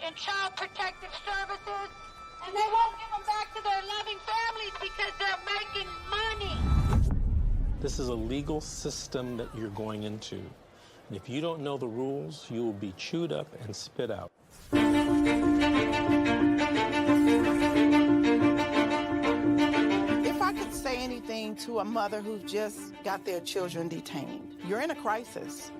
in child protective services, and they won't give them back to their loving families because they're making money. This is a legal system that you're going into. And if you don't know the rules, you will be chewed up and spit out. If I could say anything to a mother who just got their children detained, you're in a crisis.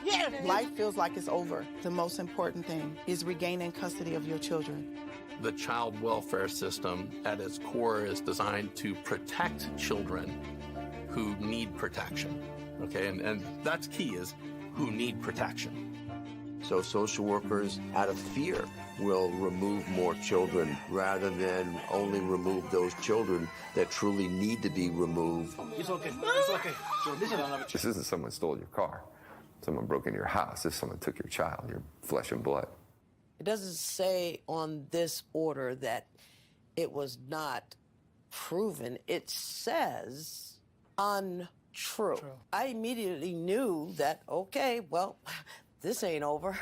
Yeah. Life feels like it's over. The most important thing is regaining custody of your children. The child welfare system at its core is designed to protect children who need protection, okay? And that's key, is who need protection. So social workers, out of fear, will remove more children rather than only remove those children that truly need to be removed. It's okay. It's okay. This isn't someone stole your car. Someone broke into your house. This is someone took your child, your flesh and blood. It doesn't say on this order that it was not proven. It says untrue. I immediately knew that, okay, well, this ain't over.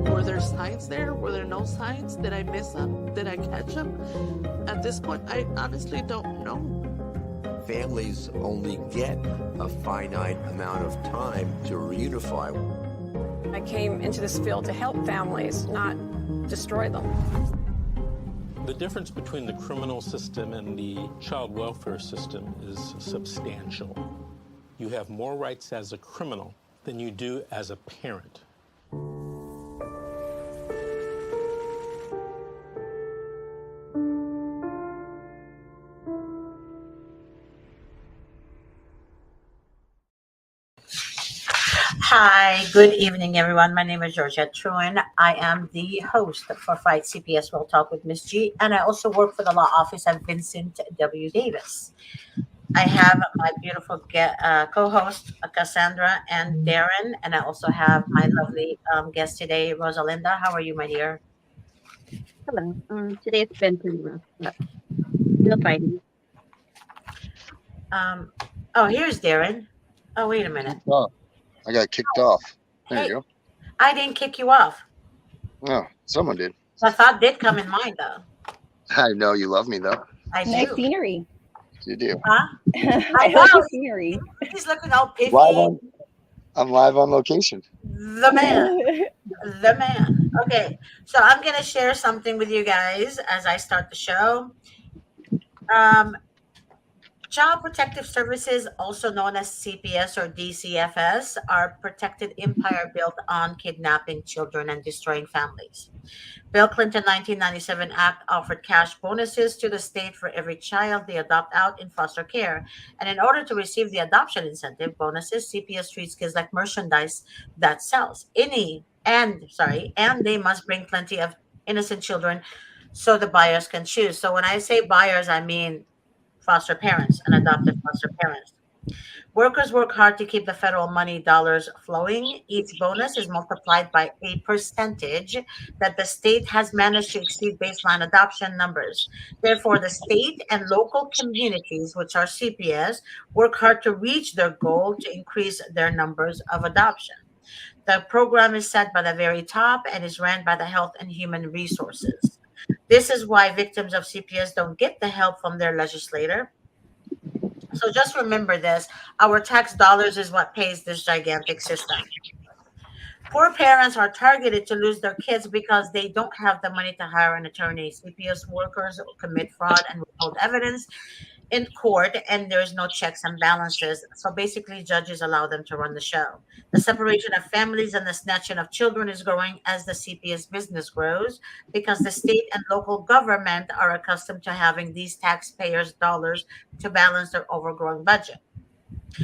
Were there signs there? Were there no signs? Did I miss them? Did I catch them? At this point, I honestly don't know. Families only get a finite amount of time to reunify. I came into this field to help families, not destroy them. The difference between the criminal system and the child welfare system is substantial. You have more rights as a criminal than you do as a parent. Hi, good evening, everyone. My name is Georgette Truin. I am the host for Fight CPS We'll Talk with Miss G, and I also work for the law office of Vincent W. Davis. I have my beautiful co-host, Cassandra and Darren, and I also have my lovely guest today, Rosalinda. How are you, my dear? Hello. Today it's been pretty rough, but still fighting. Oh, here's Darren. Oh, wait a minute. Oh, I got kicked off. There you go. I didn't kick you off. Oh, someone did. The thought did come in mind, though. I know you love me, though. I do. Nice scenery. You do. Huh? I love the scenery. He's looking all piffy. I'm live on location. The man. The man. Okay, so I'm going to share something with you guys as I start the show. Child Protective Services, also known as CPS or DCFS, are protected empire built on kidnapping children and destroying families. Bill Clinton 1997 Act offered cash bonuses to the state for every child they adopt out in foster care. And in order to receive the adoption incentive bonuses, CPS treats kids like merchandise that sells. And they must bring plenty of innocent children so the buyers can choose. So when I say buyers, I mean foster parents and adoptive foster parents. Workers work hard to keep the federal money dollars flowing. Each bonus is multiplied by a percentage that the state has managed to exceed baseline adoption numbers. Therefore, the state and local communities, which are CPS, work hard to reach their goal to increase their numbers of adoption. The program is set by the very top and is ran by the Health and Human Resources. This is why victims of CPS don't get the help from their legislator. So just remember this, our tax dollars is what pays this gigantic system. Poor parents are targeted to lose their kids because they don't have the money to hire an attorney. CPS workers commit fraud and withhold evidence in court, and there's no checks and balances. So basically, judges allow them to run the show. The separation of families and the snatching of children is growing as the CPS business grows because the state and local government are accustomed to having these taxpayers' dollars to balance their overgrowing budget.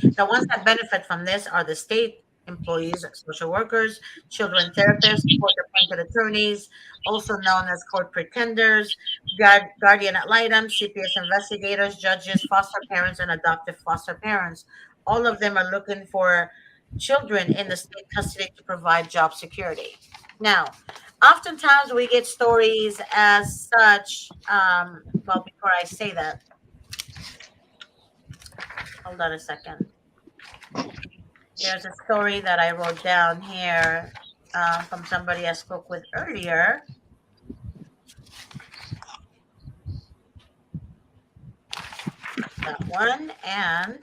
The ones that benefit from this are the state employees, social workers, children therapists, court-appointed attorneys, also known as court pretenders, guardian ad litem, CPS investigators, judges, foster parents, and adoptive foster parents. All of them are looking for children in the state custody to provide job security. Now, oftentimes we get stories as such. Well, before I say that, hold on a second. There's a story that I wrote down here from somebody I spoke with earlier. That one, and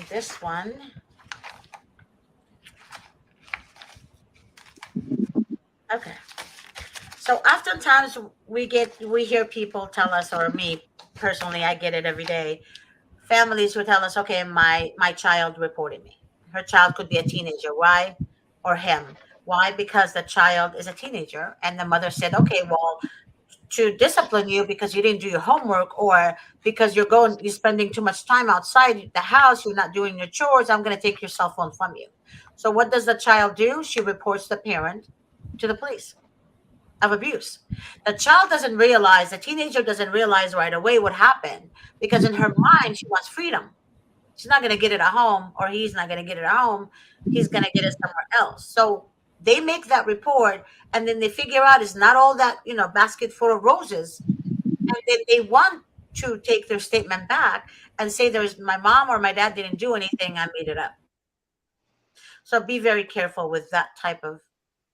this one. Okay. So oftentimes we hear people tell us, or me personally, I get it every day. Families who tell us, okay, my child reported me. Her child could be a teenager. Why? Or him. Why? Because the child is a teenager, and the mother said, okay, well, to discipline you because you didn't do your homework, or because you're spending too much time outside the house, you're not doing your chores, I'm going to take your cell phone from you. So what does the child do? She reports the parent to the police of abuse. The child doesn't realize, the teenager doesn't realize right away what happened, because in her mind she wants freedom. She's not going to get it at home, or he's not going to get it at home. He's going to get it somewhere else. So they make that report, and then they figure out it's not all that, basket full of roses. And then they want to take their statement back and say, there's my mom or my dad didn't do anything, I made it up. So be very careful with that type of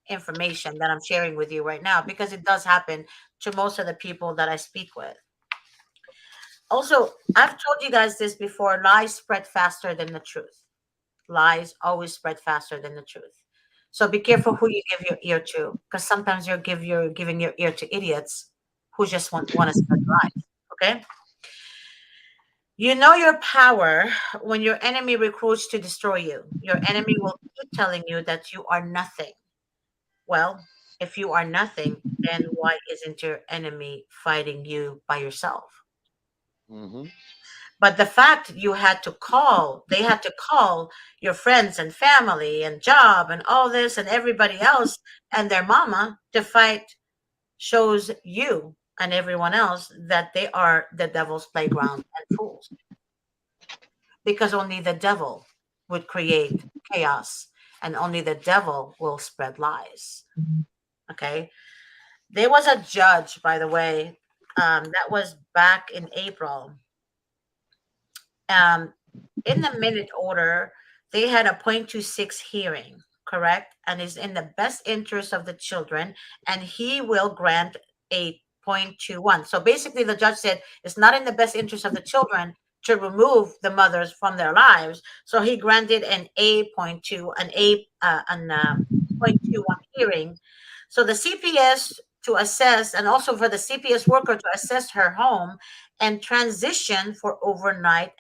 information that I'm sharing with you right now, because it does happen to most of the people that I speak with. Also, I've told you guys this before, lies spread faster than the truth. Lies always spread faster than the truth. So be careful who you give your ear to, because sometimes you're giving your ear to idiots who just want to spread lies. Okay? You know your power when your enemy recruits to destroy you. Your enemy will keep telling you that you are nothing. Well, if you are nothing, then why isn't your enemy fighting you by yourself? Mm-hmm. But the fact they had to call your friends and family and job and all this and everybody else and their mama to fight shows you and everyone else that they are the devil's playground and fools. Because only the devil would create chaos, and only the devil will spread lies. Okay. There was a judge, by the way, that was back in April. In the minute order, they had a 0.26 hearing, correct? And is in the best interest of the children, and he will grant a 0.21. So basically, the judge said it's not in the best interest of the children to remove the mothers from their lives. So he granted an 0.21 hearing. So the CPS to assess, and also for the CPS worker to assess her home and transition for overnights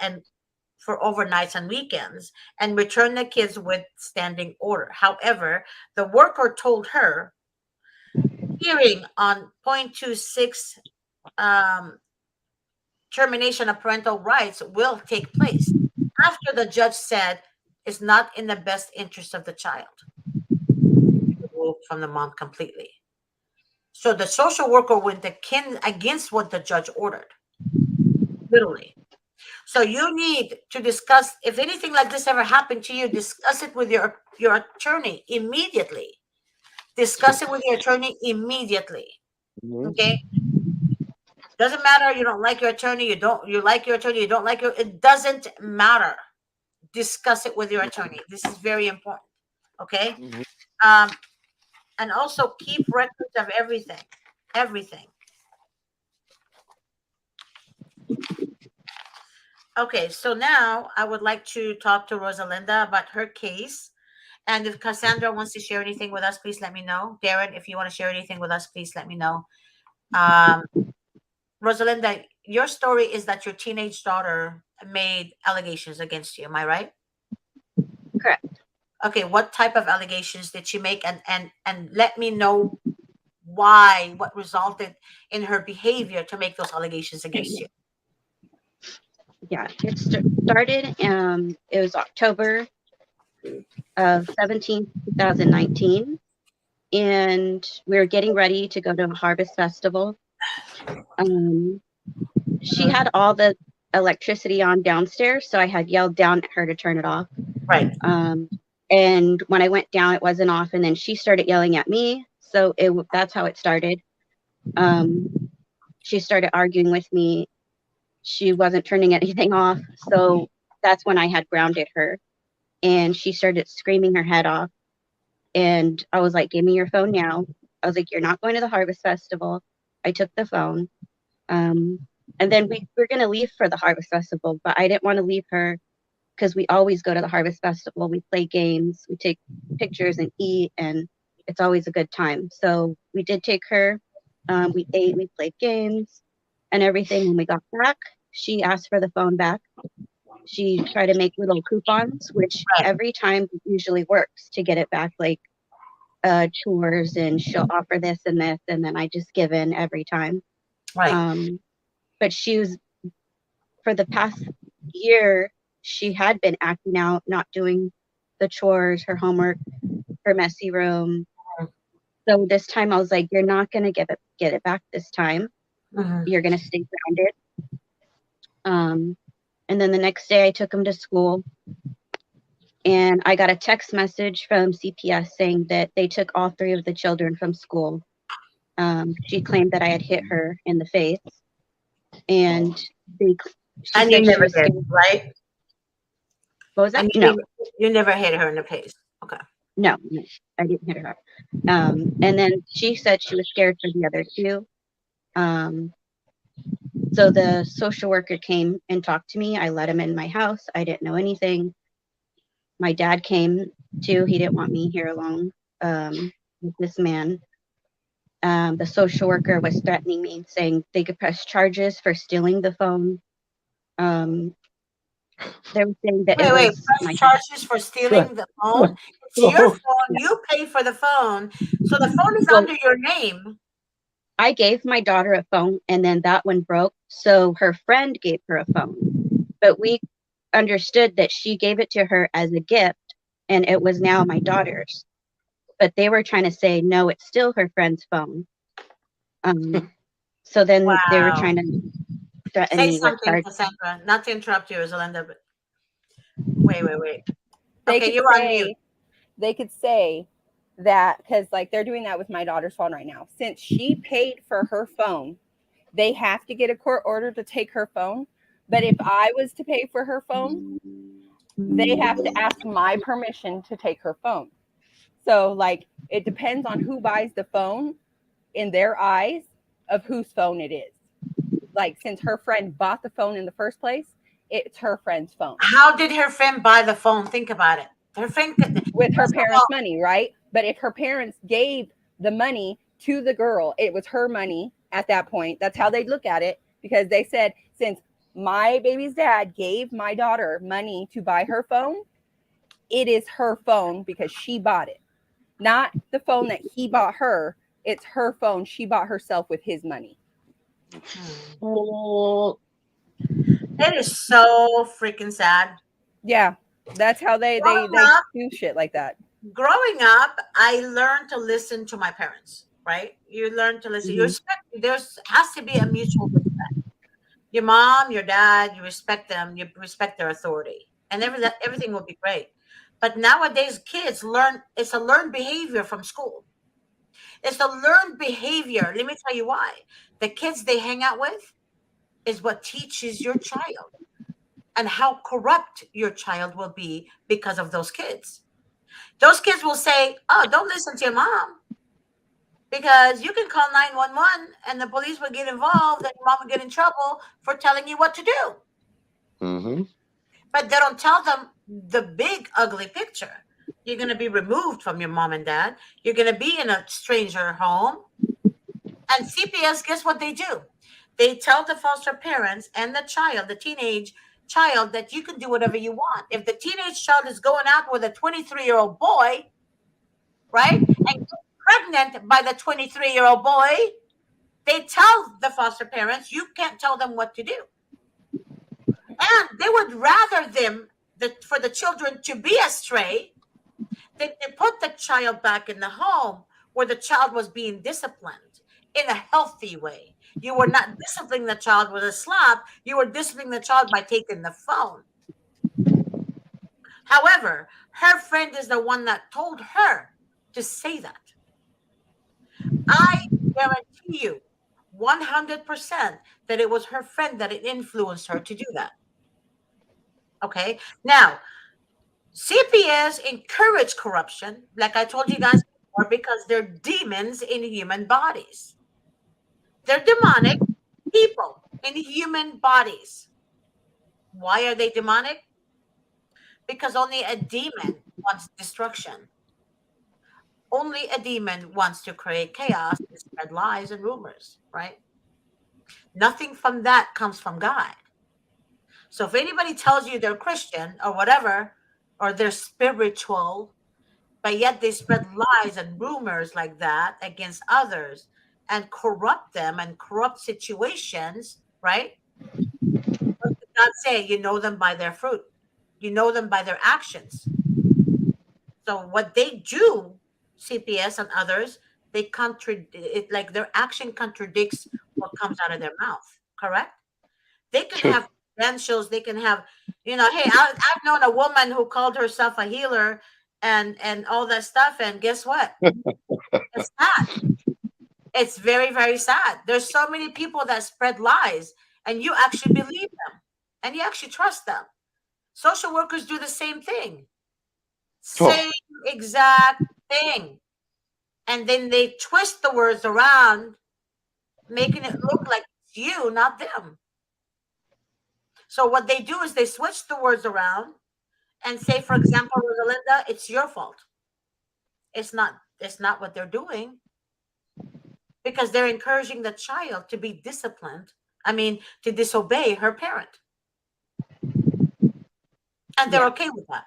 and weekends, and return the kids with standing order. However, the worker told her hearing on 0.26 termination of parental rights will take place after the judge said it's not in the best interest of the child. Removed from the mom completely. So the social worker went against what the judge ordered, literally. So you need to discuss, if anything like this ever happened to you, discuss it with your attorney immediately. Discuss it with your attorney immediately. Okay? Doesn't matter, you don't like your attorney, you like your attorney, you don't like it doesn't matter. Discuss it with your attorney. This is very important. Okay? And also keep records of everything. Everything. Okay, so now I would like to talk to Rosalinda about her case. And if Cassandra wants to share anything with us, please let me know. Darren, if you want to share anything with us, please let me know. Rosalinda, your story is that your teenage daughter made allegations against you. Am I right? Correct. Okay, what type of allegations did she make? And let me know what resulted in her behavior to make those allegations against you. Yeah, it started, it was October of 17th, 2019. And we were getting ready to go to a harvest festival. She had all the electricity on downstairs, so I had yelled down at her to turn it off. Right. And when I went down, it wasn't off, and then she started yelling at me. So that's how it started. She started arguing with me. She wasn't turning anything off, so that's when I had grounded her. And she started screaming her head off. And I was like, give me your phone now. I was like, you're not going to the Harvest Festival. I took the phone. And then we were going to leave for the Harvest Festival, but I didn't want to leave her because we always go to the Harvest Festival. We play games, we take pictures and eat, and it's always a good time. So we did take her. We ate, we played games and everything. When we got back, she asked for the phone back. She tried to make little coupons, which every time usually works to get it back, like chores, and she'll offer this, and then I just give in every time. Right. But she was, for the past year, she had been acting out, not doing the chores, her homework, her messy room. So this time I was like, you're not going to get it back this time. You're going to stay grounded. And then the next day I took him to school, and I got a text message from CPS saying that they took all 3 of the children from school. She claimed that I had hit her in the face, and you never did, right? What was that? No. You never hit her in the face. Okay. No, I didn't hit her. And then she said she was scared for the other 2. So the social worker came and talked to me. I let him in my house. I didn't know anything. My dad came too. He didn't want me here alone with this man. The social worker was threatening me, saying they could press charges for stealing the phone. They were saying that press charges for stealing the phone? It's your phone. You pay for the phone. So the phone is under your name. I gave my daughter a phone, and then that one broke. So her friend gave her a phone. But we understood that she gave it to her as a gift, and it was now my daughter's. But they were trying to say, no, it's still her friend's phone. So then they were trying to threaten me with charges. Cassandra. Not to interrupt you, Rosalinda, but wait. Okay, you're on mute. They could say that, because like they're doing that with my daughter's phone right now. Since she paid for her phone, they have to get a court order to take her phone. But if I was to pay for her phone, they have to ask my permission to take her phone. So like it depends on who buys the phone in their eyes of whose phone it is. Like since her friend bought the phone in the first place, it's her friend's phone. How did her friend buy the phone? Think about it. Her friend with her parents' money, right? But if her parents gave the money to the girl, it was her money at that point. That's how they look at it, because they said, since my baby's dad gave my daughter money to buy her phone, it is her phone because she bought it. Not the phone that he bought her. It's her phone. She bought herself with his money. It is so freaking sad. Yeah, that's how they do shit like that. Growing up, I learned to listen to my parents, right? You learn to listen. You respect. There has to be a mutual respect. Your mom, your dad, you respect them. You respect their authority, and everything will be great. But nowadays, kids learn. It's a learned behavior from school. It's a learned behavior. Let me tell you why. The kids they hang out with is what teaches your child and how corrupt your child will be because of those kids. Those kids will say, oh, don't listen to your mom because you can call 911 and the police will get involved and your mom will get in trouble for telling you what to do. But they don't tell them the big, ugly picture. You're going to be removed from your mom and dad. You're going to be in a stranger home. And CPS, guess what they do? They tell the foster parents and the child, the teenage child, that you can do whatever you want. If the teenage child is going out with a 23-year-old boy, right, and pregnant by the 23-year-old boy, they tell the foster parents, you can't tell them what to do. And they would rather for the children to be astray than to put the child back in the home where the child was being disciplined in a healthy way. You were not disciplining the child with a slap. You were disciplining the child by taking the phone. However, her friend is the one that told her to say that. I guarantee you 100% that it was her friend that it influenced her to do that. Okay. Now, CPS encourage corruption, like I told you guys before, because they're demons in human bodies. They're demonic people in human bodies. Why are they demonic? Because only a demon wants destruction. Only a demon wants to create chaos and spread lies and rumors, right? Nothing from that comes from God. So if anybody tells you they're Christian or whatever, or they're spiritual, but yet they spread lies and rumors like that against others and corrupt them and corrupt situations, right? What did God say? You know them by their fruit. You know them by their actions. So what they do, CPS and others, they contradict, like their action contradicts what comes out of their mouth. Correct? They can have credentials. They can have, hey, I've known a woman who called herself a healer and all that stuff. And guess what? It's sad. It's very, very sad. There's so many people that spread lies, and you actually believe them, and you actually trust them. Social workers do the same thing. Same exact thing. And then they twist the words around, making it look like it's you, not them. So what they do is they switch the words around and say, for example, Rosalinda, it's your fault. It's not what they're doing, because they're encouraging the child to be disciplined. I mean, to disobey her parent. And they're okay with that.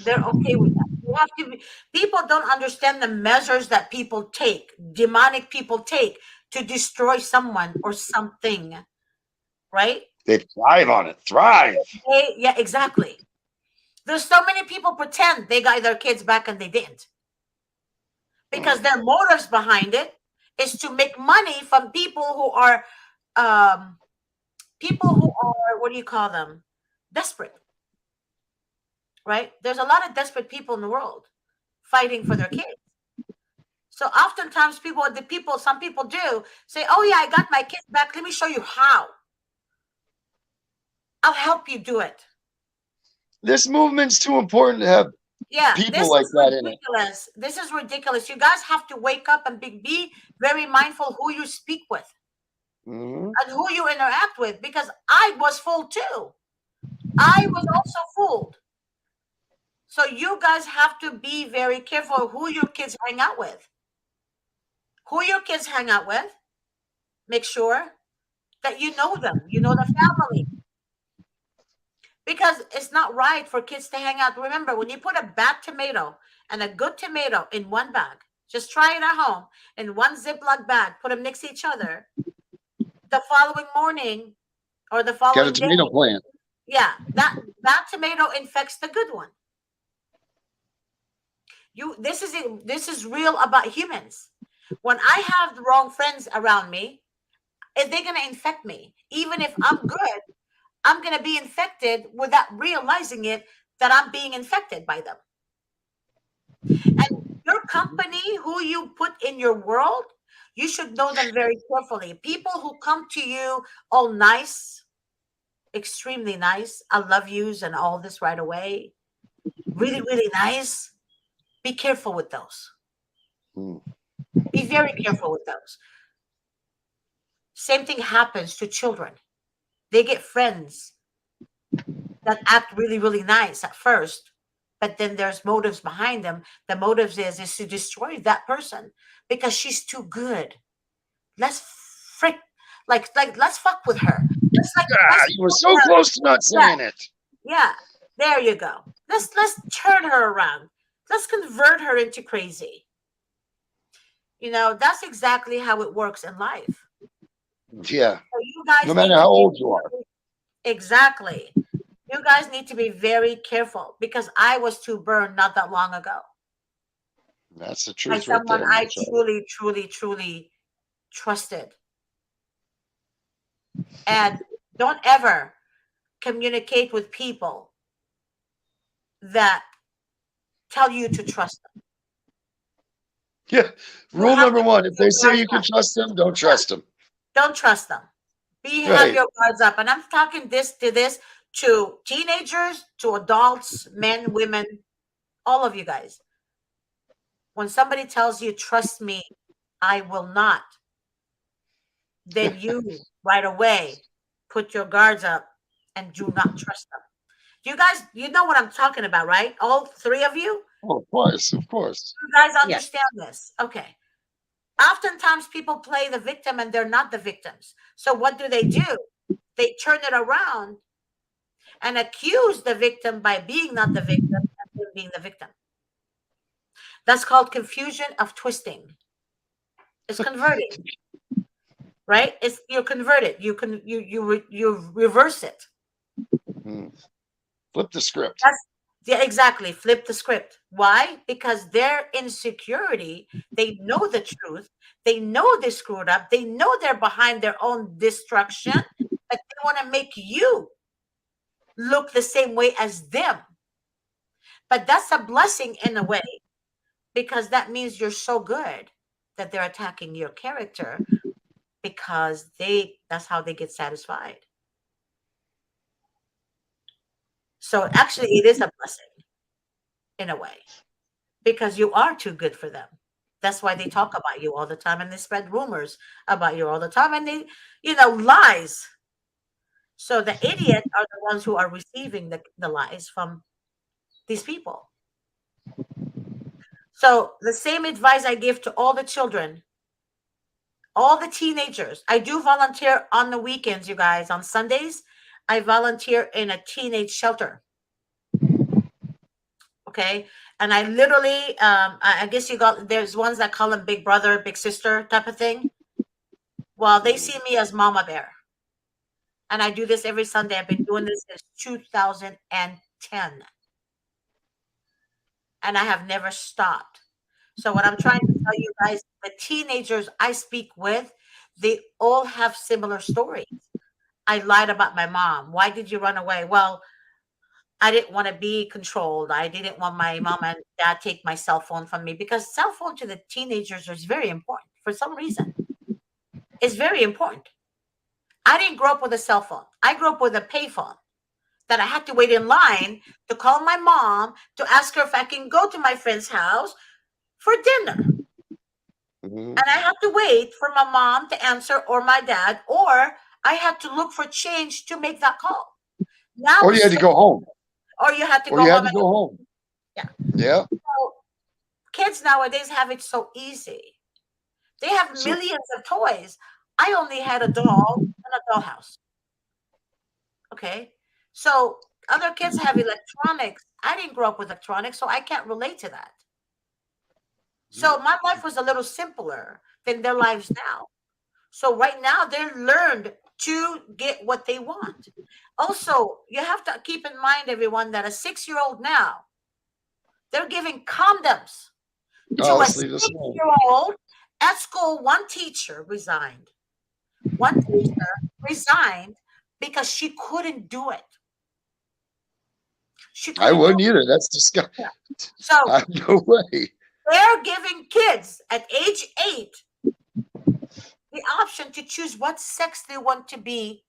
They're okay with that. You have to be, people don't understand the measures that people take, demonic people take, to destroy someone or something, right? They thrive on it. Thrive. Yeah, exactly. There's so many people pretend they got their kids back and they didn't, because their motives behind it is to make money from people who are what do you call them? Desperate. Right? There's a lot of desperate people in the world fighting for their kids. So oftentimes some people do say, oh yeah, I got my kids back. Let me show you how. I'll help you do it. This movement's too important to have people like that in it. This is ridiculous. You guys have to wake up and be very mindful who you speak with and who you interact with, because I was fooled too. I was also fooled. So you guys have to be very careful who your kids hang out with. Who your kids hang out with, make sure that you know them. You know the family. Because it's not right for kids to hang out. Remember, when you put a bad tomato and a good tomato in one bag, just try it at home, in one Ziploc bag, put them next to each other. The following morning or the following got a tomato day, plant. Yeah, that tomato infects the good one. This is real about humans. When I have the wrong friends around me, they're gonna infect me. Even if I'm good, I'm gonna be infected without realizing it, that I'm being infected by them. And your company, who you put in your world, you should know them very carefully. People who come to you all nice, extremely nice, I love yous and all this right away, really, really nice. Be careful with those. Be very careful with those. Same thing happens to children. They get friends that act really, really nice at first, but then there's motives behind them. The motives is to destroy that person because she's too good. Let's let's fuck with her. You were so close to not saying it. Yeah, there you go. Let's turn her around. Let's convert her into crazy. That's exactly how it works in life. Yeah. So you guys, no matter how old you are. Exactly. You guys need to be very careful, because I was too burned not that long ago. That's the truth. By someone I truly, truly, truly trusted. And don't ever communicate with people that tell you to trust them. Yeah. Rule number one, if they say you can trust them, don't trust them. Don't trust them. Have your guards up. And I'm talking this to teenagers, to adults, men, women, all of you guys. When somebody tells you, trust me, I will not, then you right away put your guards up and do not trust them. You guys, you know what I'm talking about, right? All three of you? Oh, of course, of course. You guys understand this? Okay. Oftentimes people play the victim and they're not the victims. So what do? They turn it around and accuse the victim by being not the victim and being the victim. That's called confusion of twisting. It's converting. Right? You're converted. You reverse it. Flip the script. Yeah, exactly. Flip the script. Why? Because their insecurity, they know the truth. They know they screwed up. They know they're behind their own destruction, but they want to make you look the same way as them. But that's a blessing in a way, because that means you're so good that they're attacking your character, because that's how they get satisfied. So actually it is a blessing in a way, because you are too good for them. That's why they talk about you all the time, and they spread rumors about you all the time, and they, lies. So the idiot are the ones who are receiving the lies from these people. So the same advice I give to all the children, all the teenagers. I do volunteer on the weekends, you guys. On Sundays, I volunteer in a teenage shelter. Okay. And I literally, I guess there's ones that call them big brother, big sister type of thing. Well, they see me as Mama Bear. And I do this every Sunday. I've been doing this since 2010. And I have never stopped. So what I'm trying to tell you guys, the teenagers I speak with, they all have similar stories. I lied about my mom. Why did you run away? Well, I didn't want to be controlled. I didn't want my mom and dad take my cell phone from me, because cell phone to the teenagers is very important for some reason. It's very important. I didn't grow up with a cell phone. I grew up with a payphone that I had to wait in line to call my mom to ask her if I can go to my friend's house for dinner. And I had to wait for my mom to answer, or my dad, or I had to look for change to make that call. Now, or you had to go home. Or you had to go home. Yeah. Yeah. So kids nowadays have it so easy. They have millions of toys. I only had a doll and a dollhouse. Okay. So other kids have electronics. I didn't grow up with electronics, so I can't relate to that. So my life was a little simpler than their lives now. So right now they're learned to get what they want. Also, you have to keep in mind, everyone, that a 6-year-old now, they're giving condoms to a 6-year-old at school. One teacher resigned. One teacher resigned because she couldn't do it. I wouldn't either. That's disgusting. Yeah. So no way. They're giving kids at age 8 the option to choose what sex they want to be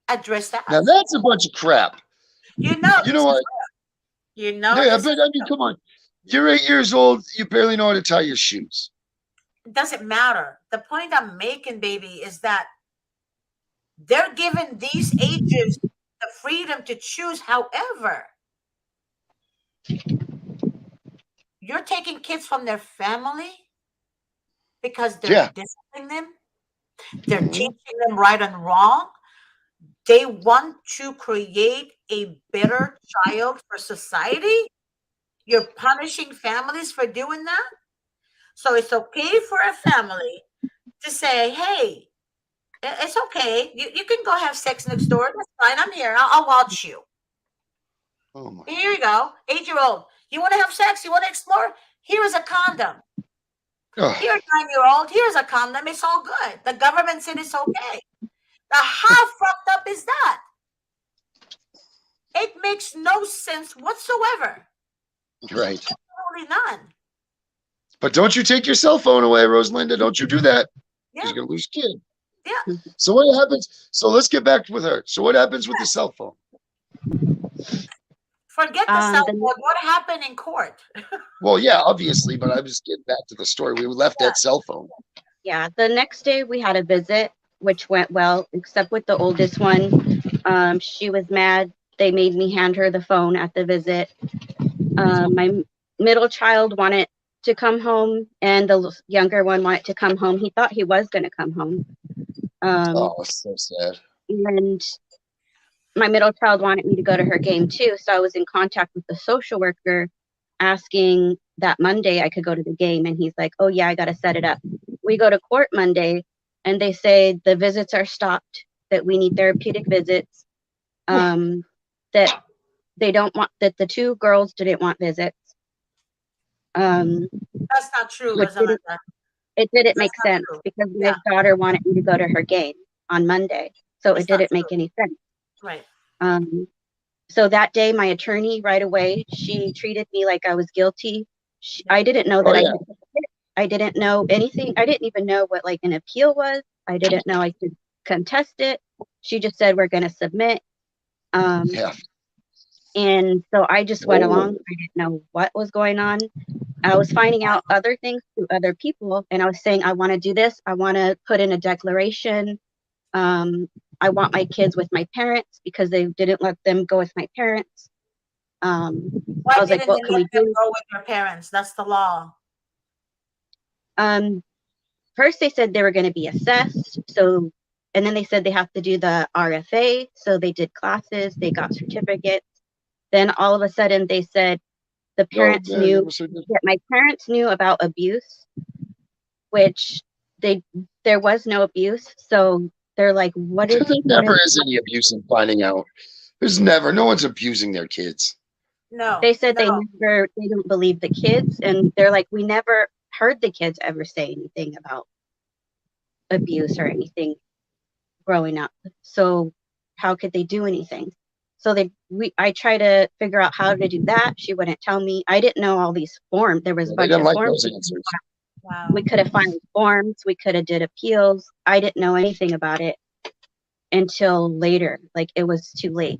addressed as. Now that's a bunch of crap. You know what? Yeah, but I mean, come on. You're 8 years old. You barely know how to tie your shoes. It doesn't matter. The point I'm making, baby, is that they're given these ages the freedom to choose. However, you're taking kids from their family because they're disciplining them. They're teaching them right and wrong. They want to create a better child for society. You're punishing families for doing that. So it's okay for a family to say, hey, it's okay. You can go have sex next door. That's fine. I'm here. I'll watch you. Oh, here you go. 8-year-old. You want to have sex? You want to explore? Here is a condom. Here, 9-year-old, here's a condom. It's all good. The government said it's okay. Now, how fucked up is that? It makes no sense whatsoever. Right. Absolutely none. But don't you take your cell phone away, Rosalinda. Don't you do that. Yeah. You're going to lose your kid. Yeah. So what happens? So let's get back with her. So what happens with the cell phone? Forget the cell phone. What happened in court? Well, yeah, obviously, but I'm just getting back to the story. We left that cell phone. Yeah, the next day we had a visit, which went well, except with the oldest one. She was mad. They made me hand her the phone at the visit. My middle child wanted to come home, and the younger one wanted to come home. He thought he was going to come home. Oh, so sad. And my middle child wanted me to go to her game too. So I was in contact with the social worker asking that Monday I could go to the game. And he's like, oh yeah, I got to set it up. We go to court Monday and they say the visits are stopped, that we need therapeutic visits, that they don't want, that the two girls didn't want visits. That's not true, Rosalinda. It didn't make sense because my daughter wanted me to go to her game on Monday. So it didn't make any sense. Right. So that day, my attorney right away, she treated me like I was guilty. I didn't know that I didn't know anything. I didn't even know what like an appeal was. I didn't know I could contest it. She just said, we're going to submit. And so I just went along. I didn't know what was going on. I was finding out other things through other people. And I was saying, I want to do this. I want to put in a declaration. I want my kids with my parents because they didn't let them go with my parents. Why I was like, didn't what they can we let them do? go with your parents? That's the law. First they said they were going to be assessed. So, and then they said they have to do the RFA. So they did classes, they got certificates. Then all of a sudden they said the parents knew that my parents knew about abuse, which there was no abuse. So they're like, what is he? There never is any abuse in finding out. There's never, no one's abusing their kids. No. They said they don't believe the kids. And they're like, we never heard the kids ever say anything about abuse or anything growing up. So how could they do anything? So I try to figure out how to do that. She wouldn't tell me. I didn't know all these forms. There was a bunch of forms. Wow. We could have filed forms. We could have did appeals. I didn't know anything about it until later. Like it was too late.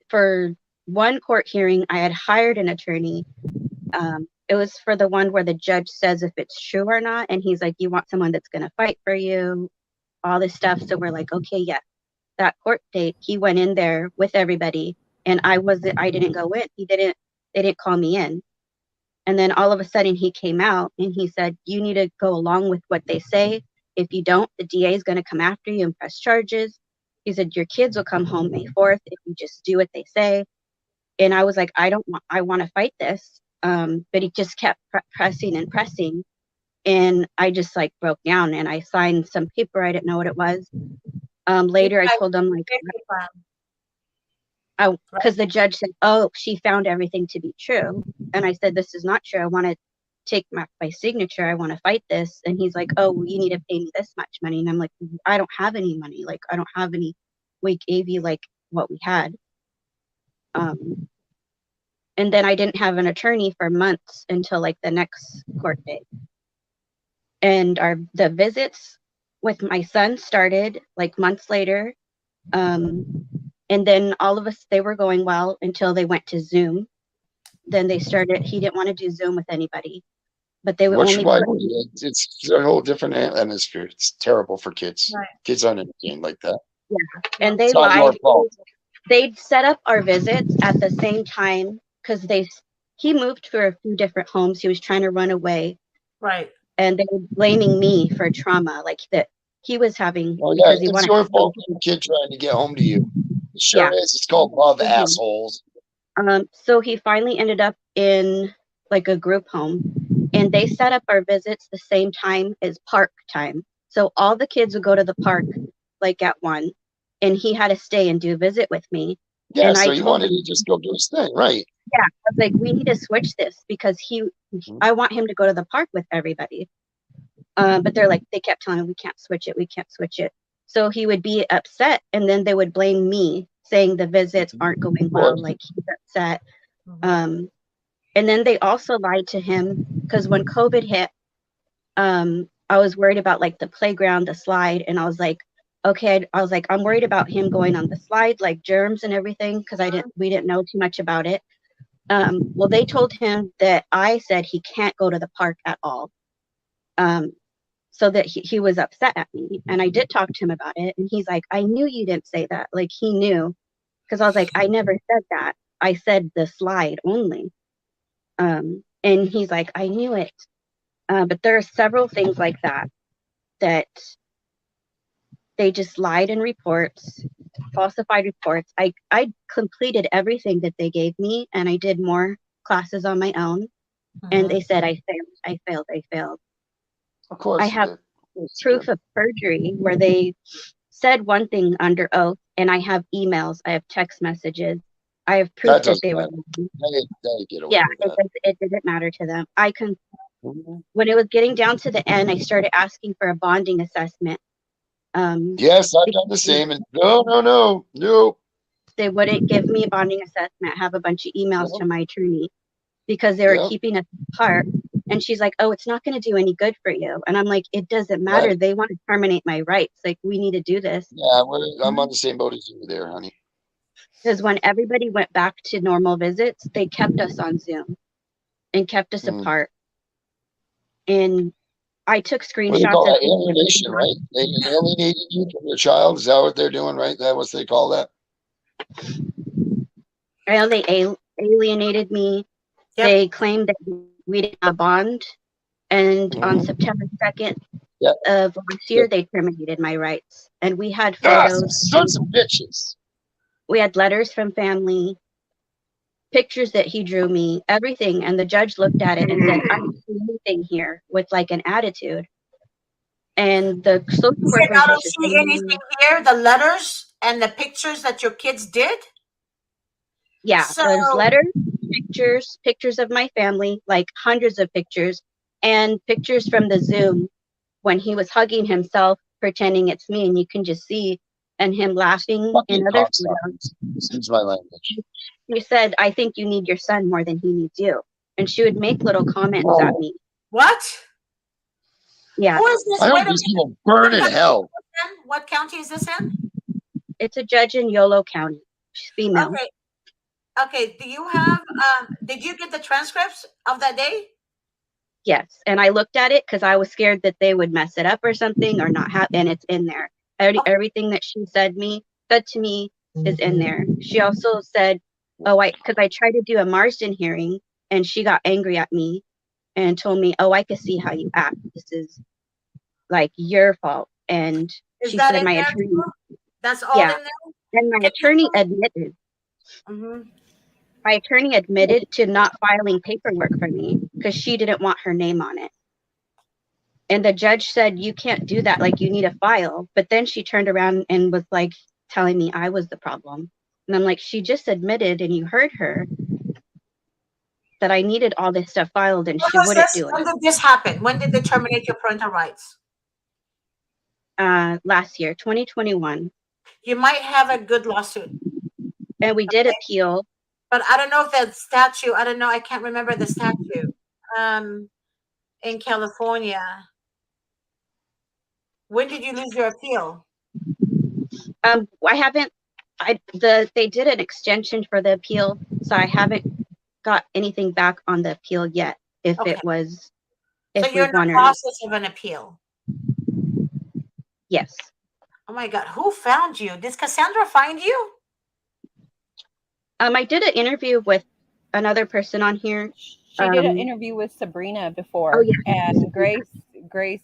For one court hearing, I had hired an attorney. It was for the one where the judge says if it's true or not. And he's like, you want someone that's going to fight for you, all this stuff. So we're like, okay, yeah. That court date, he went in there with everybody and I didn't go in. They didn't call me in. And then all of a sudden he came out and he said, you need to go along with what they say. If you don't, the DA is going to come after you and press charges. He said, your kids will come home May 4th if you just do what they say. And I was like, I want to fight this. But he just kept pressing and pressing. And I just like broke down and I signed some paper. I didn't know what it was. Later, I told them like, because the judge said, oh, she found everything to be true. And I said, this is not true. I want to take my signature. I want to fight this. And he's like, oh, well, you need to pay me this much money. And I'm like, I don't have any money. Like, I don't have any. We gave you like what we had. And then I didn't have an attorney for months until like the next court date. And the visits with my son started like months later. And then all of us, they were going well until they went to Zoom. Then they started, he didn't want to do Zoom with anybody, but they would it's a whole different atmosphere. It's terrible for kids. Right. Kids aren't entertained like that. Yeah. And they lied. They'd set up our visits at the same time because he moved to a few different homes. He was trying to run away. Right. And they were blaming me for trauma, like that he was having. Oh yeah, it's your fault for your kid trying to get home to you. It sure is. It's called love, assholes. So he finally ended up in like a group home, and they set up our visits the same time as park time. So all the kids would go to the park like at 1, and he had to stay and do a visit with me. Yeah, And so I he told wanted to just go do his thing, right? yeah, I was like, we need to switch this because I want him to go to the park with everybody. But they're like, they kept telling him, we can't switch it. We can't switch it. So he would be upset, and then they would blame me, saying the visits aren't going well, like he's upset. And then they also lied to him because when COVID hit, I was worried about like the playground, the slide, and I was like, okay, I was like, I'm worried about him going on the slide, like germs and everything, because we didn't know too much about it. Well, they told him that I said he can't go to the park at all. So that he was upset at me. And I did talk to him about it. And he's like, I knew you didn't say that. Like he knew. Because I was like, I never said that. I said the slide only. And he's like, I knew it. But there are several things like that they just lied in reports, falsified reports. I completed everything that they gave me, and I did more classes on my own. And they said I failed. Of course. I have proof of perjury where they said one thing under oath, and I have emails, I have text messages, I have proof that they were. Yeah, it didn't matter to them. When it was getting down to the end, I started asking for a bonding assessment. Yes, I've done the same. And no. They wouldn't give me a bonding assessment. I have a bunch of emails to my attorney because they were keeping us apart. And she's like, oh, it's not going to do any good for you. And I'm like, it doesn't matter. Right. They want to terminate my rights. Like, we need to do this. Yeah, I'm on the same boat as you there, honey. Because when everybody went back to normal visits, they kept us on Zoom and kept us apart. And I took screenshots. What do they call that? Alienation, right? They alienated you from your child. Is that what they're doing, right? That what they call that? Well, they alienated me. Yep. They claimed that we didn't have a bond. And on September 2nd of last year, they terminated my rights. And we had photos. Sons of bitches. We had letters from family, pictures that he drew me, everything. And the judge looked at it and said, I don't see anything here, with like an attitude. And the social worker. I don't see anything here, the letters and the pictures that your kids did? Yeah, there's letters, pictures of my family, like hundreds of pictures, and pictures from the Zoom when he was hugging himself, pretending it's me, and you can just see, and him laughing in other photos. Excuse my language. She said, I think you need your son more than he needs you. And she would make little comments at me. What? Yeah. Who is this? I hope these people burn in hell. What county is this in? It's a judge in Yolo County. She's female. Okay. Do you have, did you get the transcripts of that day? Yes. And I looked at it because I was scared that they would mess it up or something or not have, and it's in there. Everything that she said to me is in there. She also said, because I tried to do a Marsden hearing and she got angry at me and told me, I can see how you act. This is like your fault. And she said my attorney. That's all in there? And my attorney admitted. My attorney admitted to not filing paperwork for me because she didn't want her name on it. And the judge said, you can't do that. Like, you need a file. But then she turned around and was like telling me I was the problem. And I'm like, she just admitted, and you heard her, that I needed all this stuff filed, and she wouldn't do it. When did this happen? When did they terminate your parental rights? Last year, 2021. You might have a good lawsuit. And we did appeal. But I don't know if that statute, I can't remember the statute in California. When did you lose your appeal? They did an extension for the appeal, so I haven't got anything back on the appeal yet. So you're in the process of an appeal? Yes. Oh my God, who found you? Did Cassandra find you? I did an interview with another person on here. She did an interview with Sabrina before, and Grace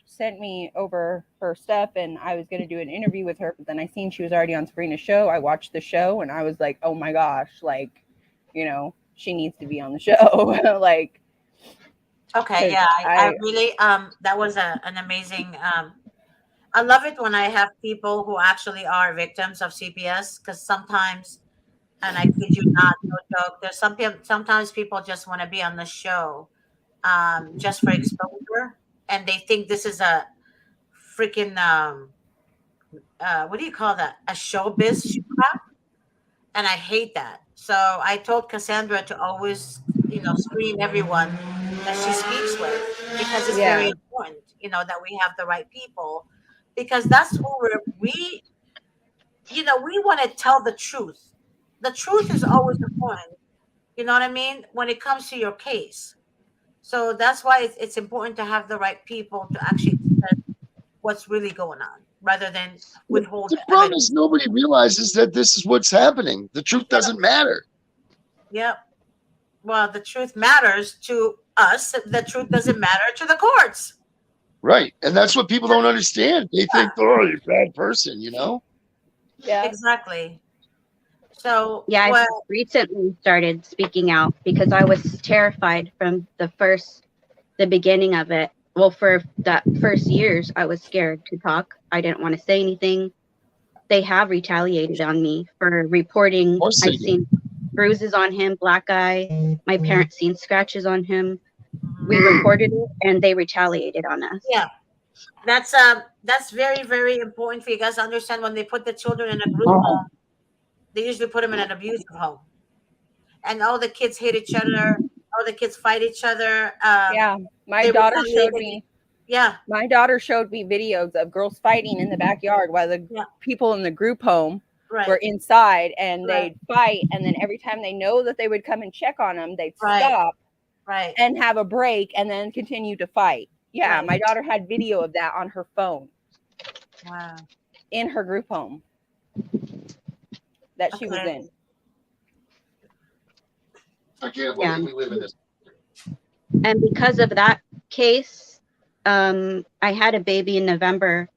sent me over her stuff, and I was going to do an interview with her, but then I seen she was already on Sabrina's show. I watched the show, and I was like, oh my gosh, like, you know, she needs to be on the show. Like, okay, yeah, I really, that was an amazing, I love it when I have people who actually are victims of CPS, because sometimes And I kid you not, no joke. There's sometimes people just want to be on the show, just for exposure, and they think this is a freaking what do you call that? A showbiz crap, and I hate that. So I told Cassandra to always, screen everyone that she speaks with, because it's very Yeah. important, that we have the right people, because that's who we want to tell the truth. The truth is always important. You know what I mean? When it comes to your case. So that's why it's important to have the right people to actually express what's really going on, rather than withhold The the problem evidence. is nobody realizes that this is what's happening. The truth doesn't matter. Yep. Well, the truth matters to us. The truth doesn't matter to the courts. Right. And that's what people don't understand. They think, oh, you're a bad person, Yeah. Exactly. So, Yeah, I recently started speaking out because I was terrified from the beginning of it. Well, for that first years, I was scared to talk. I didn't want to say anything. They have retaliated on me for reporting. I've seen bruises on him, black eye. My parents seen scratches on him. We reported it, and they retaliated on us. yeah, that's very, very important for you guys to understand. When they put the children in a group home, they usually put them in an abusive home, and all the kids hate each other. All the kids fight each other. Yeah, my they daughter retaliate showed me. Yeah, My daughter showed me videos of girls fighting in the backyard while the people in the group home were inside, and they'd fight. And then every time they know that they would come and check on them, they'd stop and have a break and then continue to fight. Yeah, my daughter had video of that on her phone. Wow. In her group home that she was in. I can't believe we live in this. And because of that case, I had a baby in November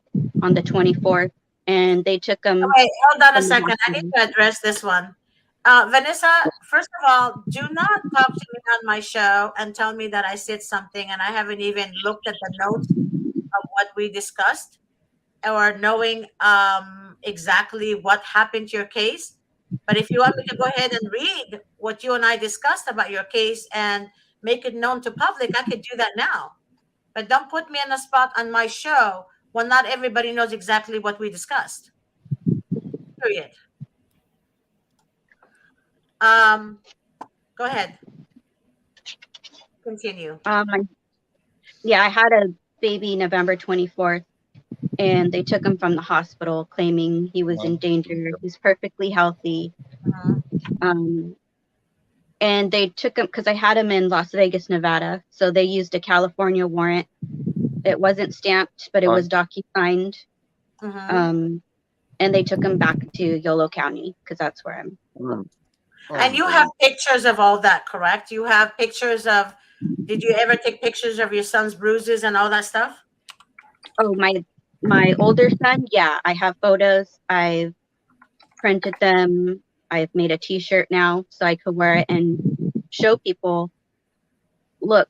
on the 24th, and they took him. Wait, hold on a second. I need to address this one. Vanessa, first of all, do not talk to me on my show and tell me that I said something and I haven't even looked at the notes of what we discussed, or knowing exactly what happened to your case. But if you want me to go ahead and read what you and I discussed about your case and make it known to public, I could do that now. But don't put me on the spot on my show when not everybody knows exactly what we discussed. Period. Go ahead. Continue. Yeah, I had a baby November 24th, and they took him from the hospital claiming he was in danger. He's perfectly healthy. And they took him because I had him in Las Vegas, Nevada. So they used a California warrant. It wasn't stamped, but it was docu-signed. And they took him back to Yolo County because that's where I'm. And you have pictures of all that, correct? You have pictures of, did you ever take pictures of your son's bruises and all that stuff? Oh, my older son, yeah, I have photos. I've printed them. I've made a t-shirt now so I could wear it and show people, look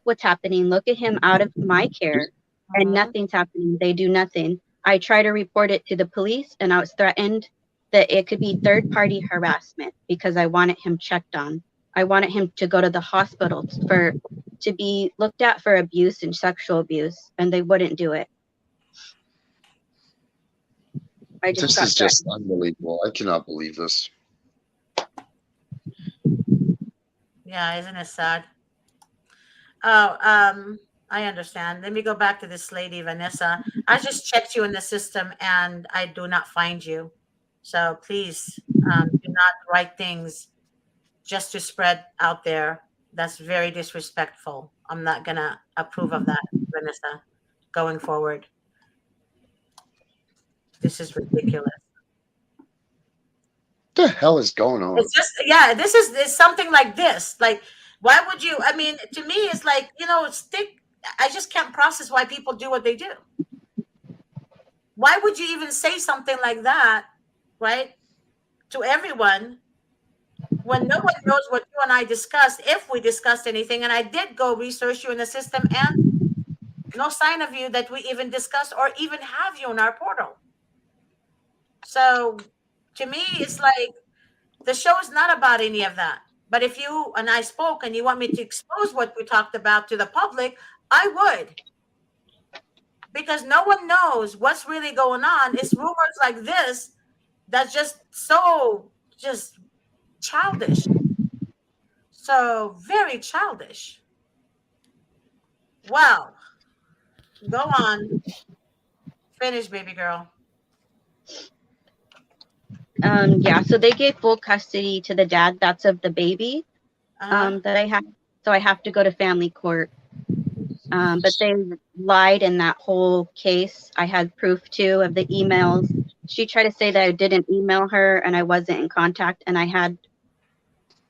what's happening. Look at him out of my care and nothing's happening. They do nothing. I try to report it to the police, and I was threatened that it could be third-party harassment because I wanted him checked on. I wanted him to go to the hospital to be looked at for abuse and sexual abuse, and they wouldn't do it. This is just unbelievable. I cannot believe this. Yeah, isn't it sad? Oh, I understand. Let me go back to this lady, Vanessa. I just checked you in the system and I do not find you. So please do not write things just to spread out there. That's very disrespectful. I'm not going to approve of that, Vanessa, going forward. This is ridiculous. What the hell is going on? It's just, yeah, it's something like this. Like, why would you? I mean, to me, it's like, I just can't process why people do what they do. Why would you even say something like that, right, to everyone when no one knows what you and I discussed, if we discussed anything? And I did go research you in the system, and no sign of you that we even discussed or even have you in our portal. So to me, it's like, The show is not about any of that. But if you and I spoke and you want me to expose what we talked about to the public, I would. Because no one knows what's really going on. It's rumors like this that's just so just childish. So very childish. Wow. Go on. Finish, baby girl. Yeah, so they gave full custody to the dad. That's of the baby that I have. So I have to go to family court. But they lied in that whole case. I had proof too of the emails. She tried to say that I didn't email her and I wasn't in contact. And I had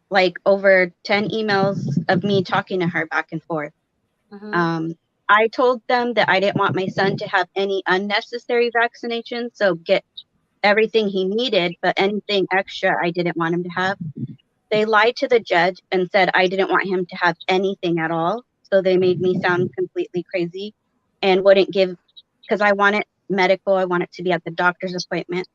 like over 10 emails of me talking to her back and forth. I told them that I didn't want my son to have any unnecessary vaccinations, so get everything he needed, but anything extra I didn't want him to have. They lied to the judge and said I didn't want him to have anything at all. So they made me sound completely crazy and wouldn't give, because I want it medical. I want it to be at the doctor's appointment.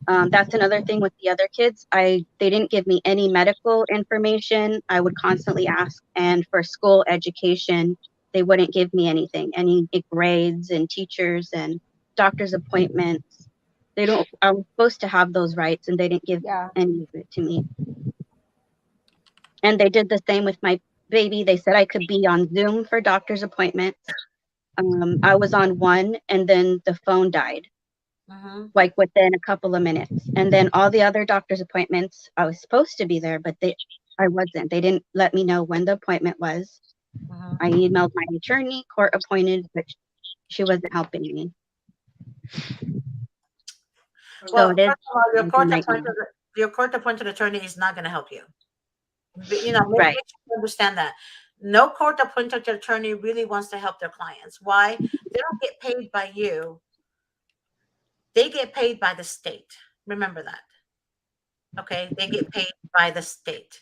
That's another thing with the other kids. They didn't give me any medical information. I would constantly ask. And for school education, they wouldn't give me anything, any grades and teachers and doctor's appointments. I was supposed to have those rights and they didn't give any of it to me. And they did the same with my baby. They said I could be on Zoom for doctor's appointments. I was on one and then the phone died. Like within a couple of minutes. And then all the other doctor's appointments, I was supposed to be there, but I wasn't. They didn't let me know when the appointment was. I emailed my attorney, court appointed, but she wasn't helping me. Well, first of all, your court appointed attorney is not going to help you. You know, make sure you understand that. No court appointed attorney really wants to help their clients. Why? They don't get paid by you. They get paid by the state. Remember that. Okay? They get paid by the state.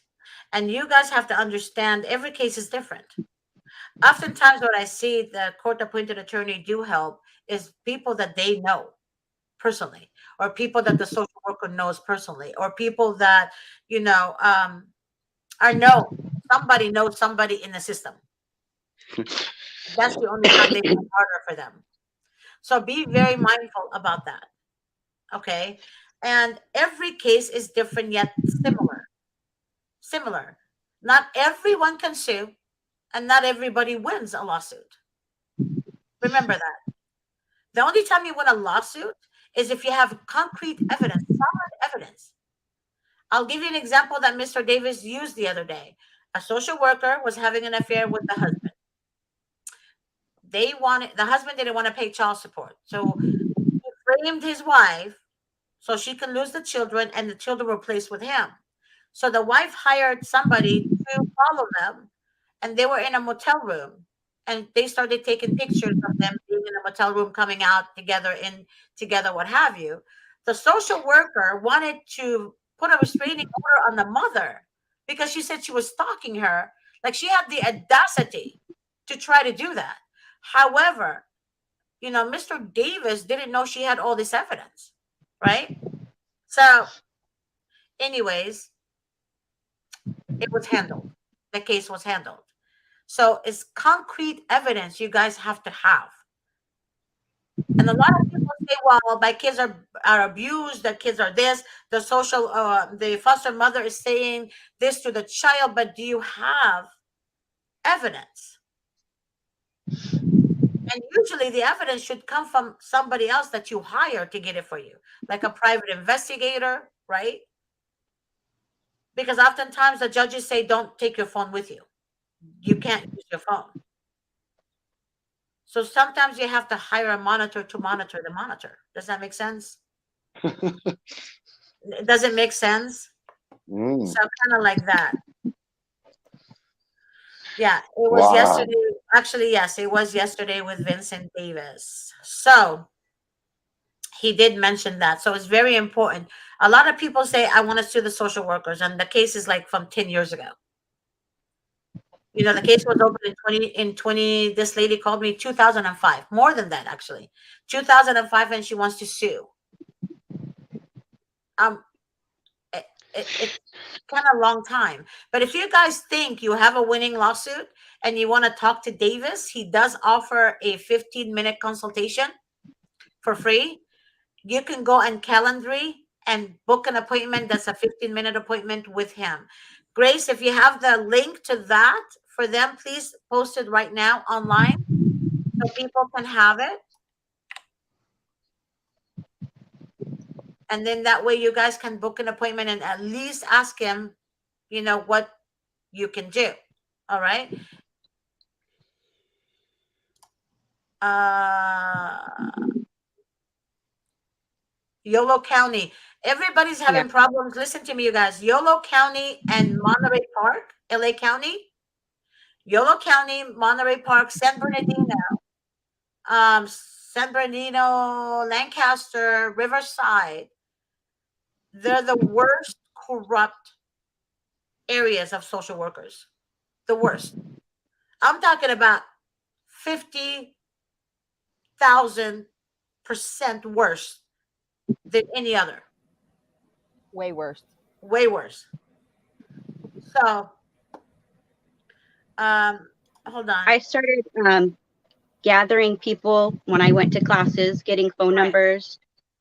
And you guys have to understand every case is different. Oftentimes what I see the court-appointed attorney do help is people that they know personally, or people that the social worker knows personally, or people that, you know, are known. Somebody knows somebody in the system. That's the only time they work harder for them. So be very mindful about that. Okay. And every case is different yet similar. Similar. Not everyone can sue, and not everybody wins a lawsuit. Remember that. The only time you win a lawsuit is if you have concrete evidence, solid evidence. I'll give you an example that Mr. Davis used the other day. A social worker was having an affair with the husband. The husband didn't want to pay child support. So he framed his wife so she can lose the children and the children were placed with him. So the wife hired somebody to follow them, and they were in a motel room, and they started taking pictures of them being in a motel room, coming out together, what have you. The social worker wanted to put a restraining order on the mother because she said she was stalking her. Like, she had the audacity to try to do that. However, you know, Mr. Davis didn't know she had all this evidence, right? So, anyways, it was handled. The case was handled. So it's concrete evidence you guys have to have. And a lot of people say, well, my kids are abused, the kids are this, the foster mother is saying this to the child, but do you have evidence? And usually the evidence should come from somebody else that you hire to get it for you, like a private investigator, right? Because oftentimes the judges say, don't take your phone with you. You can't use your phone. So sometimes you have to hire a monitor to monitor the monitor. Does that make sense? Does it make sense? So kind of like that. Yeah, it was yesterday. Actually, yes, it was yesterday with Vincent Davis. So he did mention that. So it's very important. A lot of people say, I want to sue the social workers, and the case is like from 10 years ago. You know, the case was opened in 20, this lady called me 2005, more than that, actually, 2005, and she wants to sue. it's kind of a long time. But if you guys think you have a winning lawsuit and you want to talk to Davis, he does offer a 15-minute consultation for free. You can go on Calendly and book an appointment. That's a 15-minute appointment with him. Grace, if you have the link to that for them, please post it right now online so people can have it. And then that way you guys can book an appointment and at least ask him, you know, what you can do. All right. Yolo County. Everybody's having problems. Listen to me, you guys. Yolo County and Monterey Park, LA County. Yolo County, Monterey Park, San Bernardino, Lancaster, Riverside. They're the worst corrupt areas of social workers. The worst. I'm talking about 50,000% worse than any other. Way worse. Way worse. So, hold on. I started gathering people when I went to classes, getting phone numbers,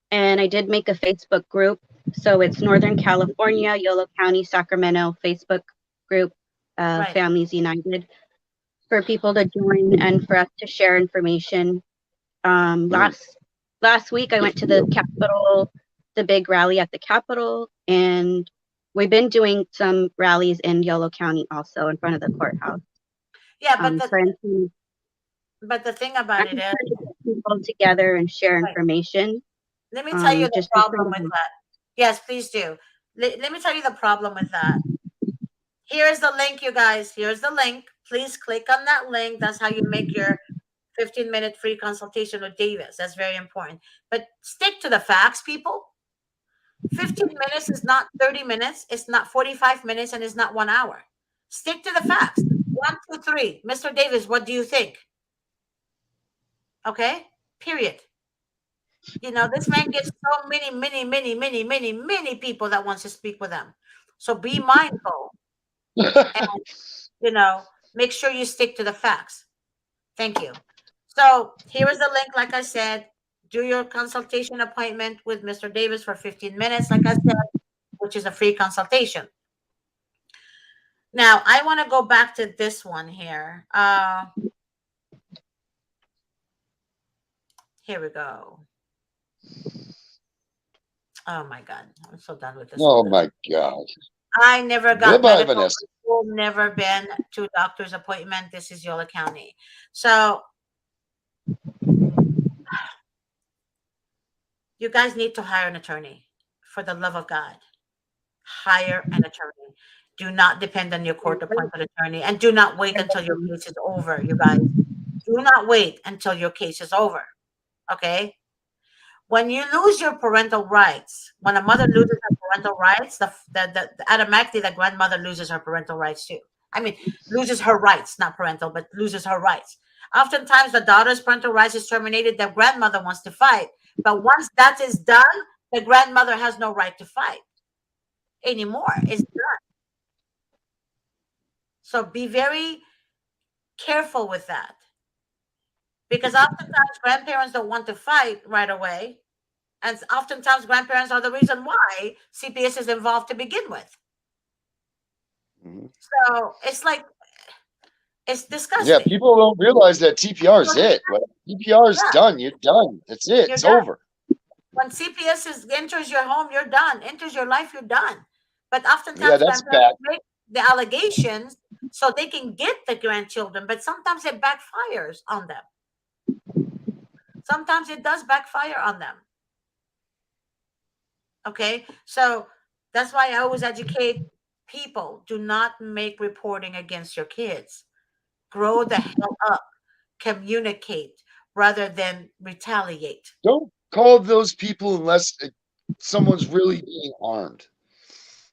and I did make a Facebook group. So it's Northern California, Yolo County, Sacramento Facebook group, Families United, for people to join and for us to share information. Last week I went to the Capitol, the big rally at the Capitol, and we've been doing some rallies in Yolo County also in front of the courthouse. Yeah, but the thing about it is, people together and share information. Let me tell you the problem with that. Yes, please do. Let me tell you the problem with that. Here is the link, you guys. Here's the link. Please click on that link. That's how you make your 15-minute free consultation with Davis. That's very important. But stick to the facts, people. 15 minutes is not 30 minutes. It's not 45 minutes, and it's not 1 hour. Stick to the facts. 1, 2, 3. Mr. Davis, what do you think? Okay? Period. You know, this man gets so many people that wants to speak with him. So be mindful. And, you know, make sure you stick to the facts. Thank you. So here is the link. Like I said, do your consultation appointment with Mr. Davis for 15 minutes, like I said, which is a free consultation. Now, I want to go back to this one here. Here we go. Oh, my God. I'm so done with this. Oh, my God. I never got Goodbye, medical. Vanessa. Never been to a doctor's appointment. This is Yolo County. So you guys need to hire an attorney. For the love of God, hire an attorney. Do not depend on your court-appointed attorney, and do not wait until your case is over, you guys. Do not wait until your case is over, okay? When you lose your parental rights, when a mother loses her parental rights, automatically the grandmother loses her parental rights too. I mean, loses her rights, not parental, but loses her rights. Oftentimes, the daughter's parental rights is terminated. The grandmother wants to fight. But once that is done, the grandmother has no right to fight anymore. It's done. So be very careful with that. Because oftentimes grandparents don't want to fight right away. And oftentimes grandparents are the reason why CPS is involved to begin with. Mm-hmm. So it's like, it's disgusting. Yeah, people don't realize that TPR is it. When TPR is done, you're done. That's it. It's over. When CPS enters your home, you're done. Enters your life, you're done. But oftentimes grandparents make the allegations so they can get the grandchildren, but sometimes it backfires on them. Sometimes it does backfire on them. Okay, so that's why I always educate people. Do not make reporting against your kids. Grow the hell up. Communicate rather than retaliate. Don't call those people unless someone's really being harmed.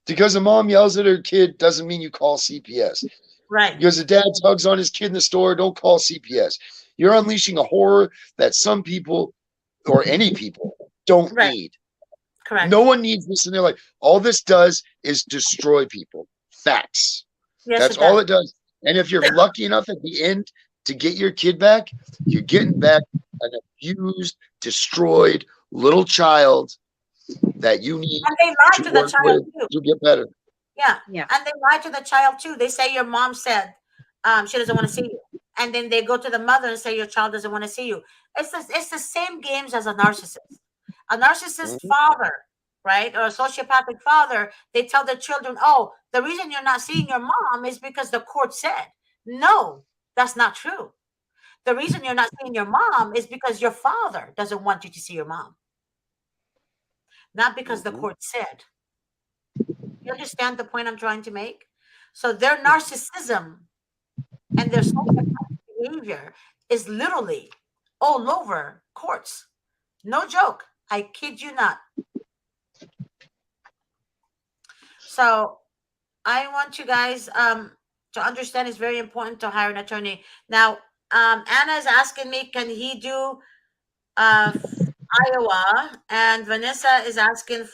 Because a mom yells at her kid doesn't mean you call CPS. Right. Because a dad tugs on his kid in the store, don't call CPS. You're unleashing a horror that some people or any people don't need. Correct. No one needs this in their life. All this does is destroy people. Facts. Yes, That's it all does. it does. And if you're lucky enough at the end to get your kid back, you're getting back an abused, destroyed little child that you need And they lie to to the work child with too. to get better. Yeah. Yeah. And they lie to the child too. They say your mom said she doesn't want to see you. And then they go to the mother and say your child doesn't want to see you. It's the same games as a narcissist. A narcissist father, right? Or a sociopathic father, they tell their children, oh, the reason you're not seeing your mom is because the court said. No, that's not true. The reason you're not seeing your mom is because your father doesn't want you to see your mom. Not because the court said. You understand the point I'm trying to make? So their narcissism and their sociopathic behavior is literally all over courts. No joke. I kid you not. So I want you guys to understand it's very important to hire an attorney. Now, Anna is asking me, can he do Iowa? And Vanessa is asking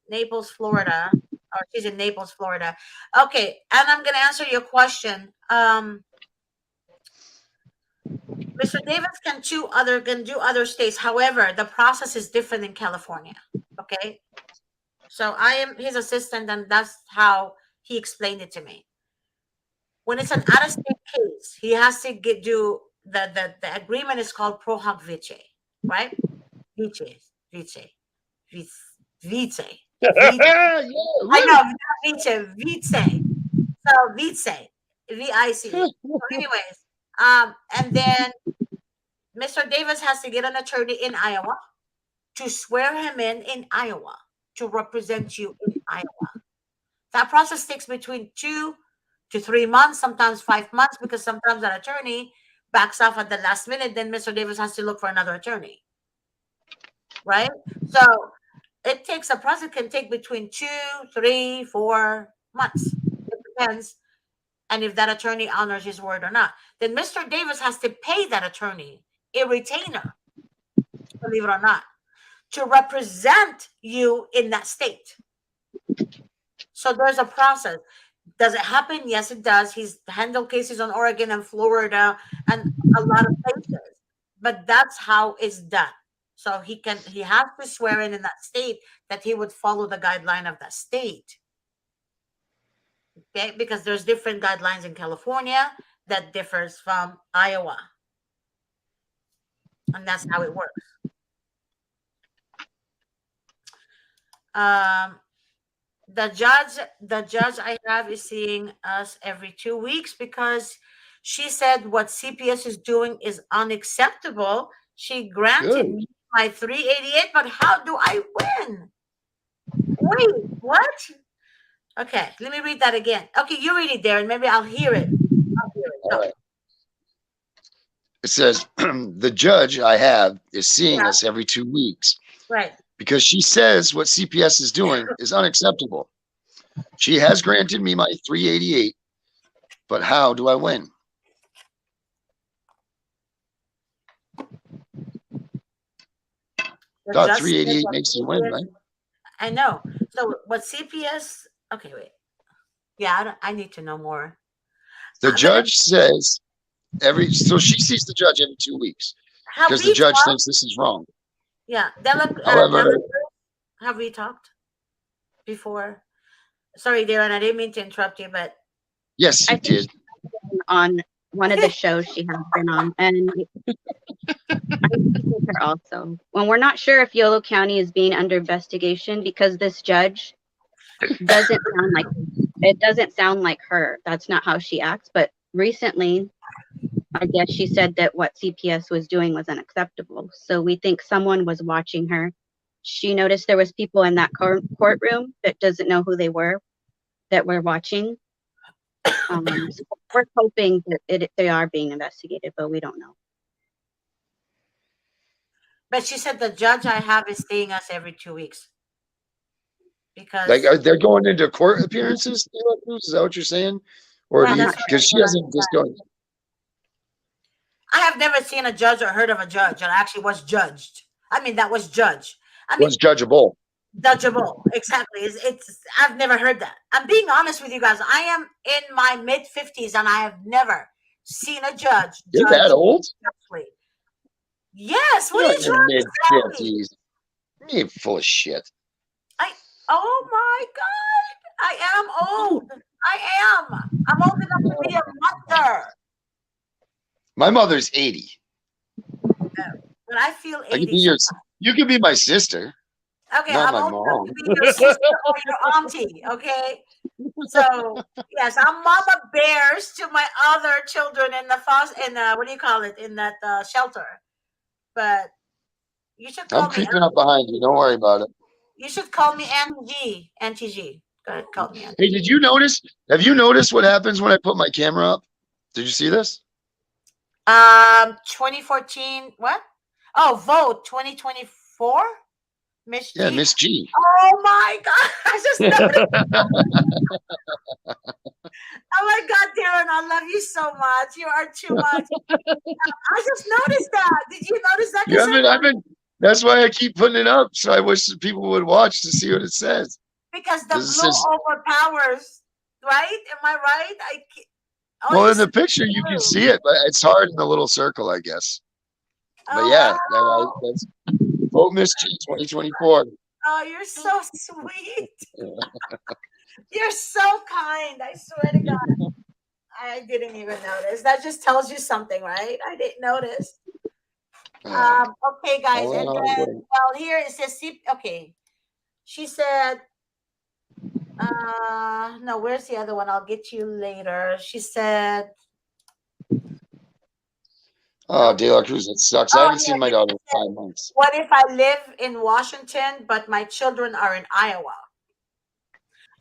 Naples, Florida. Or she's in Naples, Florida. Okay, and I'm going to answer your question. Mr. Davis can do other states. However, the process is different in California. Okay, so I am his assistant, and that's how he explained it to me. When it's an out-of-state case, he has to do the agreement is called pro hoc vice, right? Vice. I know, vice. So vice, V-I-C. So anyways, and then Mr. Davis has to get an attorney in Iowa to swear him in Iowa to represent you in Iowa. That process takes between 2 to 3 months, sometimes 5 months, because sometimes that attorney backs off at the last minute. Then Mr. Davis has to look for another attorney, right? So it takes a process can take between 2, 3, 4 months. It depends. And if that attorney honors his word or not, then Mr. Davis has to pay that attorney a retainer, believe it or not, to represent you in that state. So there's a process. Does it happen? Yes, it does. He's handled cases on Oregon and Florida and a lot of places, but that's how it's done. So he has to swear in that state that he would follow the guideline of that state. Okay, because there's different guidelines in California that differs from Iowa. And that's how it works. The judge I have is seeing us every 2 weeks because she said what CPS is doing is unacceptable. She granted me my 388, but how do I win? Wait, what? Okay, let me read that again. Okay, you read it there, and maybe I'll hear it. All right. It says, the judge I have is seeing us every 2 weeks. Right. Because she says what CPS is doing is unacceptable. She has granted me my 388, but how do I win? Thought 388 makes you win, right? I know. So what CPS? Okay, wait. Yeah, I need to know more. The judge says so she sees the judge every 2 weeks because the judge thinks this is wrong. Yeah. However, have we talked before? Sorry, Darren, I didn't mean to interrupt you, but yes, you did. On one of the shows she has been on, and I with her also. When we're not sure if Yolo County is being under investigation because this judge doesn't sound like her. That's not how she acts. But recently, I guess she said that what CPS was doing was unacceptable. So we think someone was watching her. She noticed there was people in that courtroom that doesn't know who they were that were watching. So we're hoping that they are being investigated, but we don't know. But she said the judge I have is seeing us every 2 weeks. Because they're going into court appearances? Is that what you're saying? Or because she hasn't just gone. I have never seen a judge or heard of a judge that actually was judged. I mean, that was judged. I mean, Was judgeable. Dodgeable, exactly. It's I've never heard that. I'm being honest with you guys. I am in my mid-50s and I have never seen a judge You're judge that old? justly. Yes, what You're are in you your trying mid to tell me? fifties. You're full of shit. Oh my God, I am old. I'm old enough to be a mother. My mother's 80. But I feel I could 80 be your. sometimes. You could be my sister. Okay, Not I'm my old enough to mom. be your sister or your auntie. Okay, so yes, I'm Mama Bears to my other children in the what do you call it, in that shelter. But you should I'm call me. creeping up behind you. Don't worry about it. You should call me Auntie G. Auntie G. Go ahead, call me Auntie. Hey, did you notice? Have you noticed what happens when I put my camera up? Did you see this? 2014. What? Oh, vote 2024. Miss G. Yeah, Miss G. Oh my God! I just noticed. Oh my God, Darren, I love you so much. You are too much. I just noticed that. Did you notice that? You haven't. I've been. That's why I keep putting it up. So I wish that people would watch to see what it says. Because the blue says, overpowers, right? Am I right? well, in the picture you can see it, but it's hard in the little circle, I guess. But yeah, that's vote Miss G 2024. Oh, you're so sweet. You're so kind. I swear to God. I didn't even notice. That just tells you something, right? I didn't notice. Okay, guys. And then, well, here it says, okay. She said, no, where's the other one? I'll get you later. She said, oh, De La Cruz, it sucks. I haven't seen my daughter in 5 months. What if I live in Washington, but my children are in Iowa?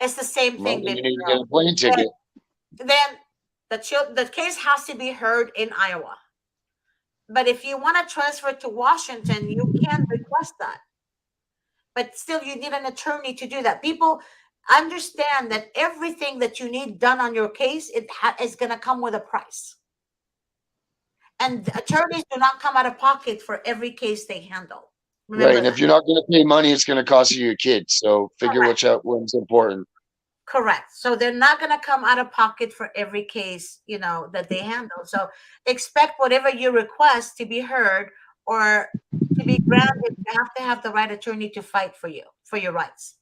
It's the same thing. Well, you need to get a plane ticket. Then the case has to be heard in Iowa. But if you want to transfer to Washington, you can request that. But still, you need an attorney to do that. People understand that everything that you need done on your case, is going to come with a price. And attorneys do not come out of pocket for every case they handle. Right, and if you're not going to pay money, it's going to cost you your kids. So figure which out what's important. Correct. So they're not going to come out of pocket for every case, that they handle. So expect whatever you request to be heard or to be granted. You have to have the right attorney to fight for you, for your rights.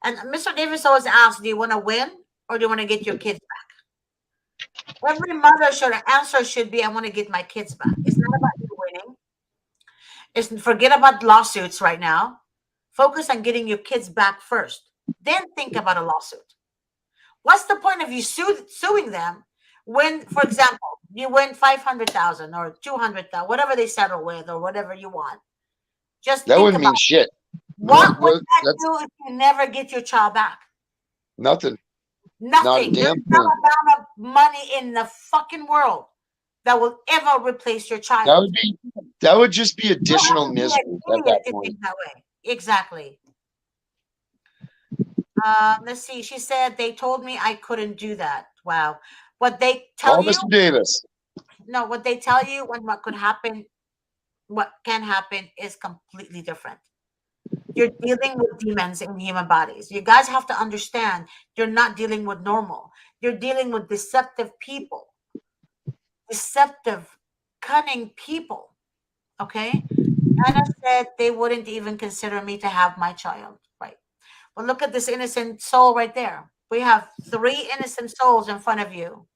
And Mr. Davis always asks, do you want to win or do you want to get your kids back? Every mother answer should be, I want to get my kids back. It's not about you winning. Forget about lawsuits right now. Focus on getting your kids back first. Then think about a lawsuit. What's the point of you suing them when, for example, you win $500,000 or $200,000, whatever they settle with or whatever you want? Just that wouldn't mean shit. What would that do if you never get your child back? Nothing. Nothing. Not a damn There's no amount of money in the fucking world that will ever replace your child. That would just be additional misery at that point. That way. Exactly. Let's see. She said they told me I couldn't do that. Wow. What they tell you, Mr. Davis. No, what they tell you when what could happen, what can happen is completely different. You're dealing with demons in human bodies. You guys have to understand you're not dealing with normal. You're dealing with deceptive people. Deceptive, cunning people. Okay? Anna said they wouldn't even consider me to have my child. Right. Well, look at this innocent soul right there. We have 3 innocent souls in front of you.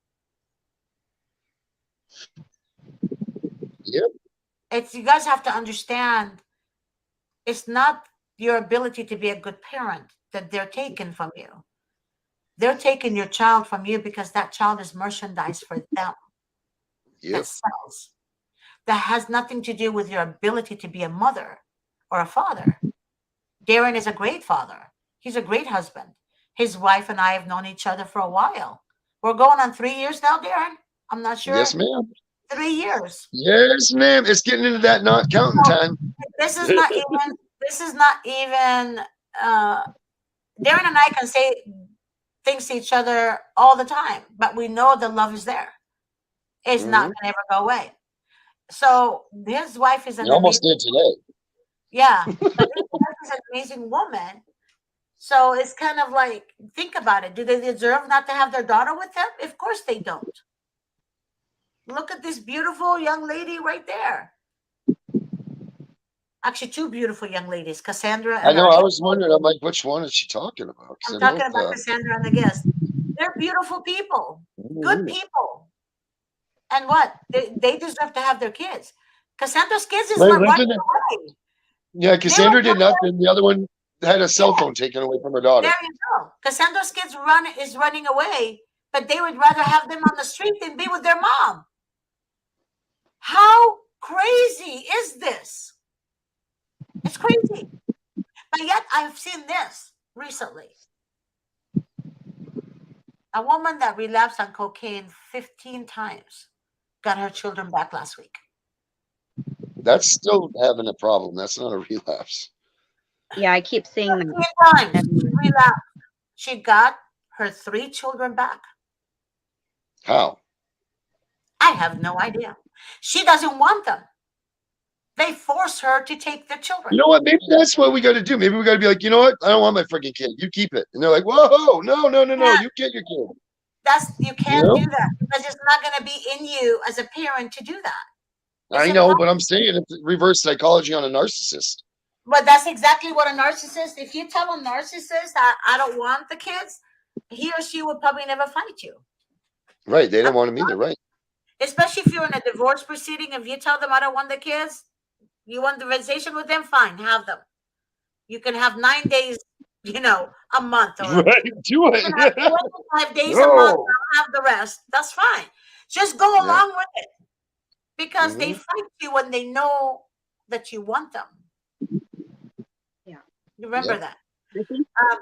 Yep. You guys have to understand it's not your ability to be a good parent that they're taking from you. They're taking your child from you because that child is merchandise for them. Yep. That sells. That has nothing to do with your ability to be a mother or a father. Darren is a great father. He's a great husband. His wife and I have known each other for a while. We're going on 3 years now, Darren. I'm not sure. Yes, ma'am. 3 years. Yes, ma'am. It's getting into that not counting time. This is not even. Darren and I can say things to each other all the time, but we know the love is there. It's not going to ever go away. So his wife is You almost did today. Yeah, but his wife is an amazing woman. So it's kind of like, think about it. Do they deserve not to have their daughter with them? Of course they don't. Look at this beautiful young lady right there. Actually, two beautiful young ladies, Cassandra and I know. our I guest. was wondering. I'm like, which one is she talking about? I'm talking about Cassandra and the guest. They're beautiful people, good people. And what? They deserve to have their kids. Cassandra's kids is running away. Yeah, Cassandra did nothing. The other one had a cell phone taken away from her daughter. There you go. Cassandra's kids is running away, but they would rather have them on the street than be with their mom. How crazy is this? It's crazy. But yet I've seen this recently. A woman that relapsed on cocaine 15 times got her children back last week. That's still having a problem. That's not a relapse. Yeah, I keep seeing 15 times relapsed. She got her 3 children back. How? I have no idea. She doesn't want them. They force her to take their children. You know what? Maybe that's what we got to do. Maybe we got to be like, you know what? I don't want my freaking kid. You keep it. And they're like, whoa, no. You get your kid. You can't do that because it's not going to be in you as a parent to do that. I know, but I'm saying it's reverse psychology on a narcissist. But that's exactly what a narcissist, if you tell a narcissist that I don't want the kids, he or she would probably never fight you. Right. They don't want them either, right? Especially if you're in a divorce proceeding, if you tell them I don't want the kids, you want divorciation with them, fine, have them. You can have 9 days, a month. Or right, do it. You can have 25 days a month, I'll have the rest. That's fine. Just go along with it. Because they fight you when they know that you want them. Yeah. Remember that.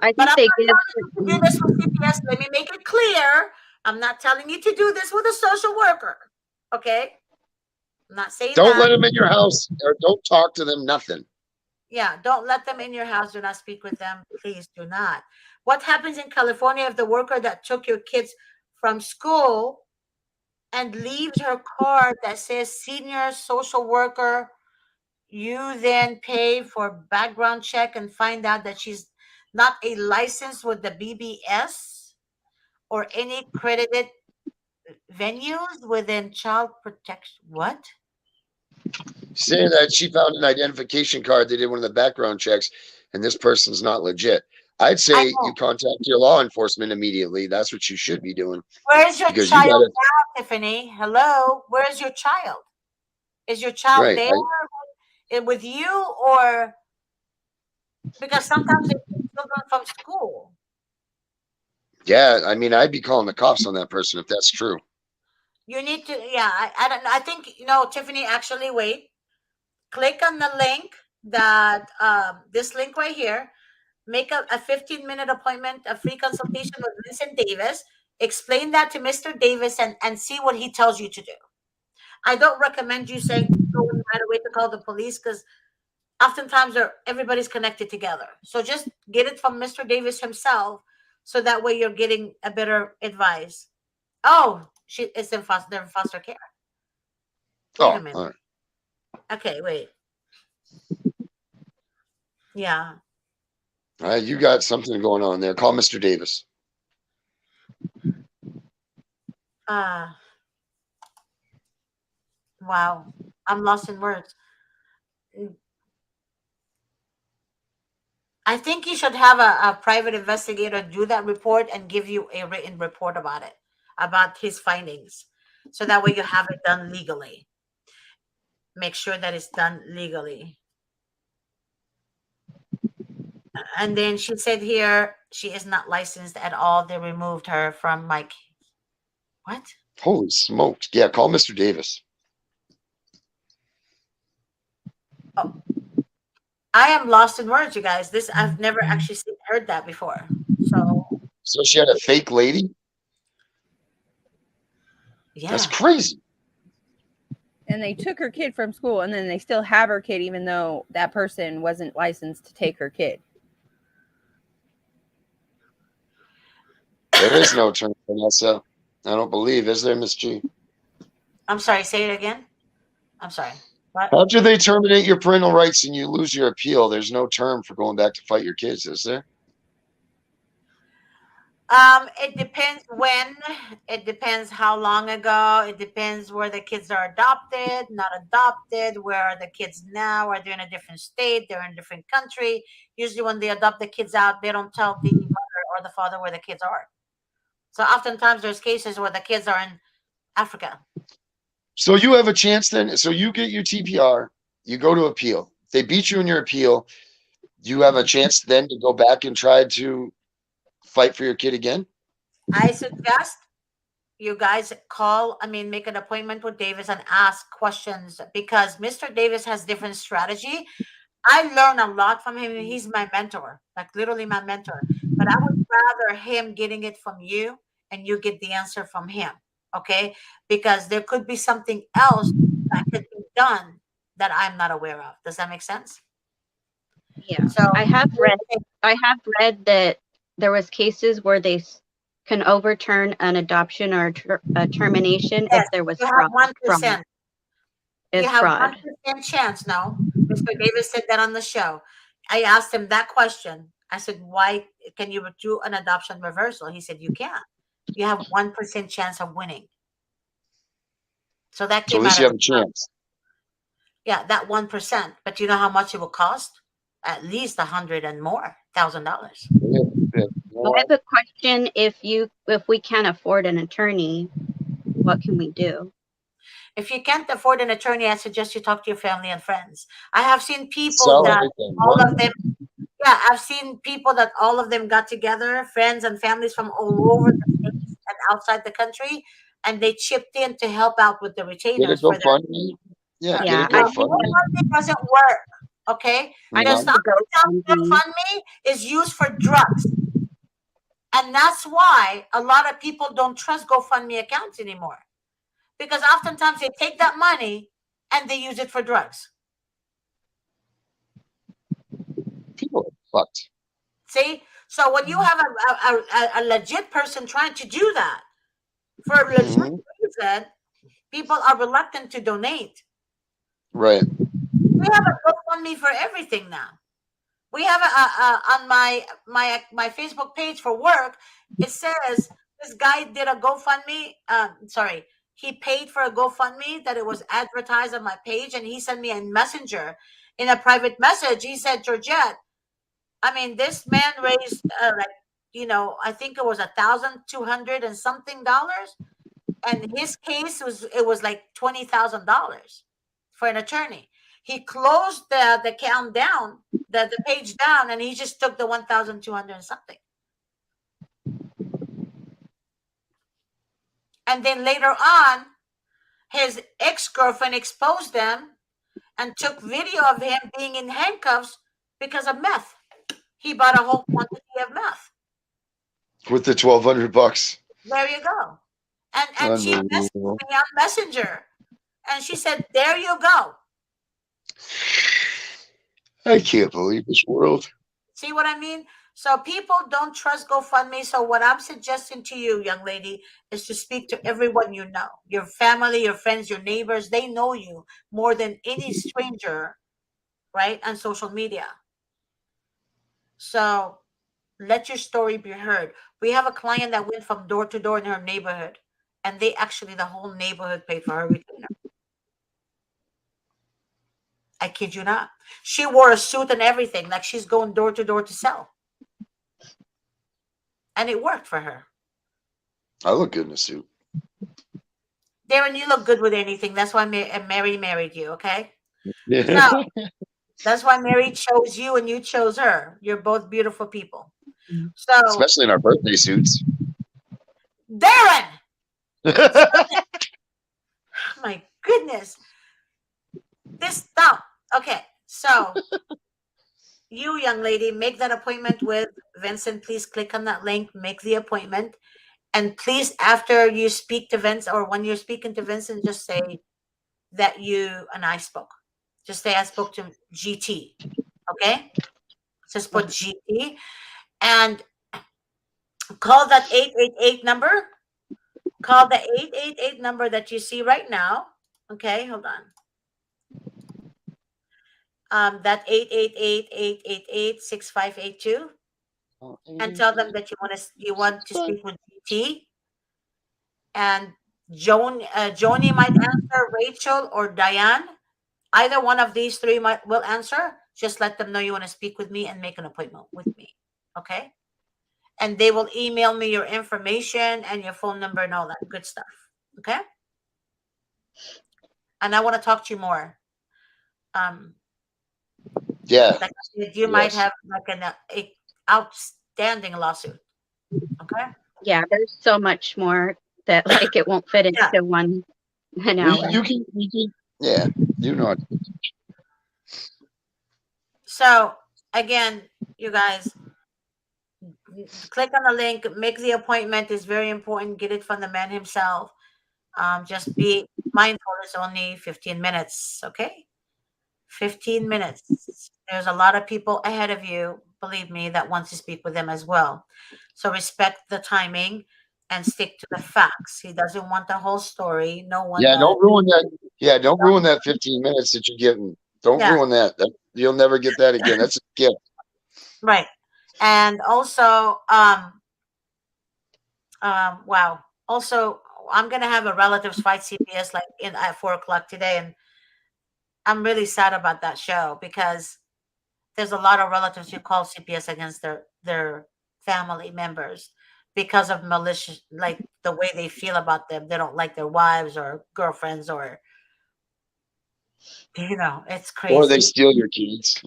I think but they I'm not telling you to do this with CPS. Let me make it clear. I'm not telling you to do this with a social worker. Okay? I'm not saying Don't that. let them in your house or don't talk to them, nothing. Yeah, don't let them in your house. Do not speak with them. Please do not. What happens in California if the worker that took your kids from school and leaves her card that says senior social worker, you then pay for background check and find out that she's not a license with the BBS or any credited venues within child protection. What? Saying that she found an identification card. They did one of the background checks, and this person's not legit. I'd say you contact your law enforcement immediately. That's what you should be doing. Where's your child now, Tiffany? Hello? Where's your child? Is your child there with you, or because sometimes they take children from school? Yeah, I mean, I'd be calling the cops on that person if that's true. You need to, I don't know. I think, Tiffany, actually, wait. Click on the link that, this link right here. Make a 15-minute appointment, a free consultation with Vincent Davis. Explain that to Mr. Davis and see what he tells you to do. I don't recommend you saying go right away to call the police because oftentimes everybody's connected together. So just get it from Mr. Davis himself so that way you're getting a better advice. Oh, they're in foster care. Wait a minute. All right. Okay, wait. Yeah. All right, you got something going on there. Call Mr. Davis. Wow. I'm lost in words. I think you should have a private investigator do that report and give you a written report about it, about his findings. So that way you have it done legally. Make sure that it's done legally. And then she said here, she is not licensed at all. They removed her from my case. What? Holy smokes. Yeah, call Mr. Davis. Oh. I am lost in words, you guys. I've never actually heard that before. So she had a fake lady? Yeah. That's crazy. And they took her kid from school, and then they still have her kid, even though that person wasn't licensed to take her kid. There is no term, Vanessa. I don't believe. Is there, Miss G? I'm sorry. Say it again. I'm sorry. But After they terminate your parental rights and you lose your appeal, there's no term for going back to fight your kids, is there? it depends when. It depends how long ago. It depends where the kids are adopted, not adopted. Where are the kids now? Are they in a different state? They're in a different country. Usually, when they adopt the kids out, they don't tell the mother or the father where the kids are. So oftentimes, there's cases where the kids are in Africa. So you have a chance then. So you get your TPR, you go to appeal. They beat you in your appeal. You have a chance then to go back and try to fight for your kid again. I suggest you guys make an appointment with Davis and ask questions, because Mr. Davis has different strategy. I learn a lot from him. He's my mentor, like literally my mentor. But I would rather him getting it from you and you get the answer from him. Okay? Because there could be something else that could be done that I'm not aware of. Does that make sense? Yeah. So I have read that there was cases where they can overturn an adoption or a termination if there was you fraud. have 1%. You have Fraud. 1% chance. No, Mr. Davis said that on the show. I asked him that question. I said, "Why can you do an adoption reversal?" He said, "You can't. You have 1% chance of winning." So that So came at least out you of have a chance. yeah, that 1%. But you know how much it will cost? At least $100,000 and more. I have a question. If we can't afford an attorney, what can we do? If you can't afford an attorney, I suggest you talk to your family and friends. I have seen people Sell that everything. all What? of them, yeah, I've seen people that all of them got together, friends and families from all over the states and outside the country, and they chipped in to help out with the Get a retainers for their. GoFundMe. Yeah, get a No, GoFundMe. GoFundMe doesn't work. Okay, the stuff GoFundMe is used for drugs, and that's why a lot of people don't trust GoFundMe accounts anymore, because oftentimes they take that money and they use it for drugs. People are fucked. See, so when you have a legit person trying to do that for a legit reason, people are reluctant to donate. Right. We have a GoFundMe for everything now. We have on my Facebook page for work. It says this guy did a GoFundMe. He paid for a GoFundMe that it was advertised on my page, and he sent me a messenger in a private message. He said, "Georgette, I mean, this man raised I think it was $1,200 and something dollars, and his case was like $20,000 for an attorney. He closed the account down, the page down, and he just took the 1,200 and something. And then later on, his ex-girlfriend exposed them and took video of him being in handcuffs because of meth. He bought a whole quantity of meth. With the $1,200. There you go. And she messaged me on Messenger, and she said, "There you go." I can't believe this world. See what I mean? So people don't trust GoFundMe. So what I'm suggesting to you, young lady, is to speak to everyone you know, your family, your friends, your neighbors. They know you more than any stranger, right? On social media. So let your story be heard. We have a client that went from door to door in her neighborhood, and the whole neighborhood paid for her retainer. I kid you not. She wore a suit and everything, like she's going door to door to sell. And it worked for her. I look good in a suit. Darren, you look good with anything. That's why Mary married you, okay? Yeah. So, that's why Mary chose you and you chose her. You're both beautiful people. So, especially in our birthday suits. Darren! Oh my goodness. Okay, so you, young lady, make that appointment with Vincent. Please click on that link, make the appointment. And please, after you speak to Vincent, or when you're speaking to Vincent, just say that you and I spoke. Just say I spoke to GT. Okay? Just put GT. And call that 888 number. Call the 888 number that you see right now. Okay, hold on. that 888-888-6582, and tell them that you want to speak with GT. And Joni might answer, Rachel or Diane. Either one of these three will answer. Just let them know you want to speak with me and make an appointment with me. Okay? And they will email me your information and your phone number and all that good stuff. Okay? And I want to talk to you more. Yeah. Like I said, you might have like an outstanding lawsuit. Okay? Yeah, there's so much more that like it won't fit into an hour. You can, yeah, you know it. So again, you guys, click on the link, make the appointment. Is very important. Get it from the man himself. Just be mindful. It's only 15 minutes. Okay, 15 minutes. There's a lot of people ahead of you, believe me, that want to speak with them as well. So respect the timing and stick to the facts. He doesn't want the whole story. No one. Yeah, don't ruin that. Yeah, don't ruin that 15 minutes that you're getting. Don't ruin that. You'll never get that again. That's a gift. Right. And also, wow. Also, I'm gonna have a relatives fight CPS like at 4:00 today, and I'm really sad about that show because there's a lot of relatives who call CPS against their family members because of malicious, like the way they feel about them. They don't like their wives or girlfriends, or it's crazy. Or they steal your kids.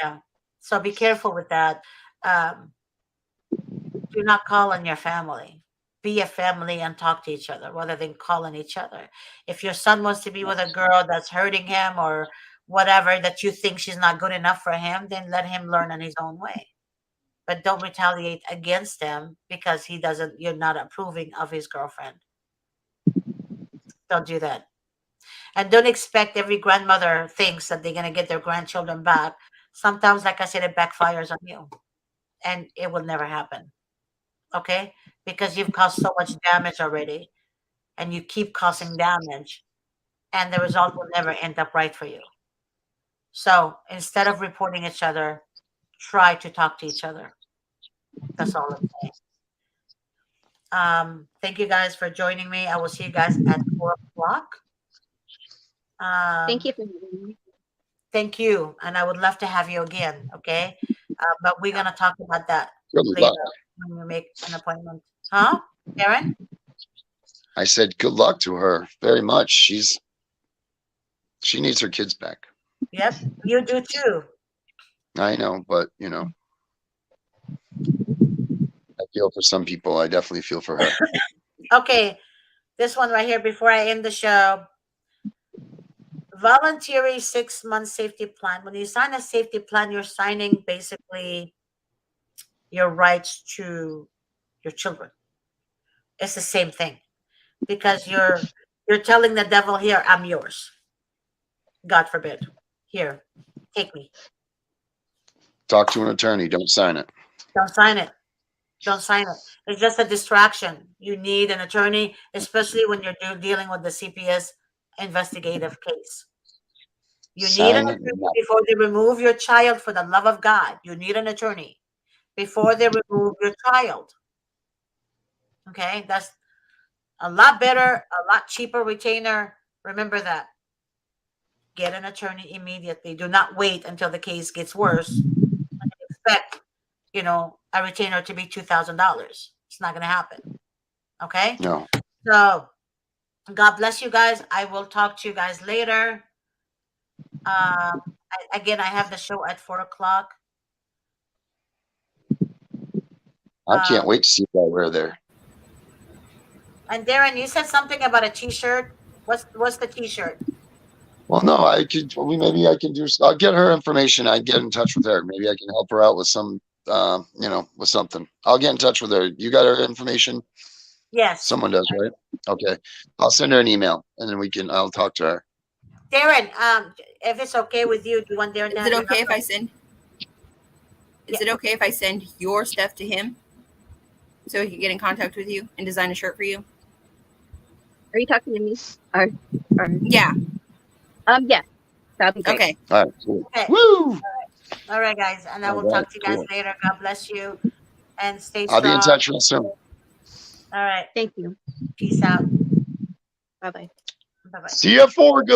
Yeah. So be careful with that. Do not call on your family. Be a family and talk to each other rather than calling each other. If your son wants to be with a girl that's hurting him or whatever, that you think she's not good enough for him, then let him learn in his own way. But don't retaliate against him because you're not approving of his girlfriend. Don't do that. And don't expect every grandmother thinks that they're going to get their grandchildren back. Sometimes, like I said, it backfires on you. And it will never happen. Okay? Because you've caused so much damage already. And you keep causing damage. And the result will never end up right for you. So instead of reporting each other, try to talk to each other. That's all I'm saying. Thank you guys for joining me. I will see you guys at 4:00. Thank you for having me. Thank you. And I would love to have you again. Okay. But we're going to talk about that Good later luck. when we make an appointment. Huh? Karen? I said good luck to her very much. She needs her kids back. Yep. You do too. I know, but I feel for some people. I definitely feel for her. Okay. This one right here before I end the show. Voluntary 6-month safety plan. When you sign a safety plan, you're signing basically your rights to your children. It's the same thing because you're telling the devil, here, I'm yours. God forbid. Here, take me. Talk to an attorney. Don't sign it. Don't sign it. Don't sign it. It's just a distraction. You need an attorney, especially when you're dealing with the CPS investigative case. You need an attorney before they remove your child. For the love of God, you need an attorney before they remove your child. Okay, that's a lot better, a lot cheaper retainer. Remember that. Get an attorney immediately. Do not wait until the case gets worse and expect, a retainer to be $2,000. It's not going to happen. Okay? No. So, God bless you guys. I will talk to you guys later. Again, I have the show at 4:00. I can't wait to see what I wear there. And Darren, you said something about a T-shirt. What's the T-shirt? Well, no, maybe I can do. I'll get her information. I get in touch with her. Maybe I can help her out with some, with something. I'll get in touch with her. You got her information? Yes. Someone does, right? Okay. I'll send her an email and then I'll talk to her. Darren, if it's okay with you, do you want Darren to have your number? Is it okay if I send your stuff to him so he can get in contact with you and design a shirt for you? Are you talking to me? Yeah. Yeah. That'd be great. Okay. All right, cool. Okay. Woo! All right, guys. And I All will right, talk to you guys cool. later. God bless you. And stay I'll be in strong. touch real soon. All right. Thank you. Peace out. Bye bye. Bye bye. See you for good.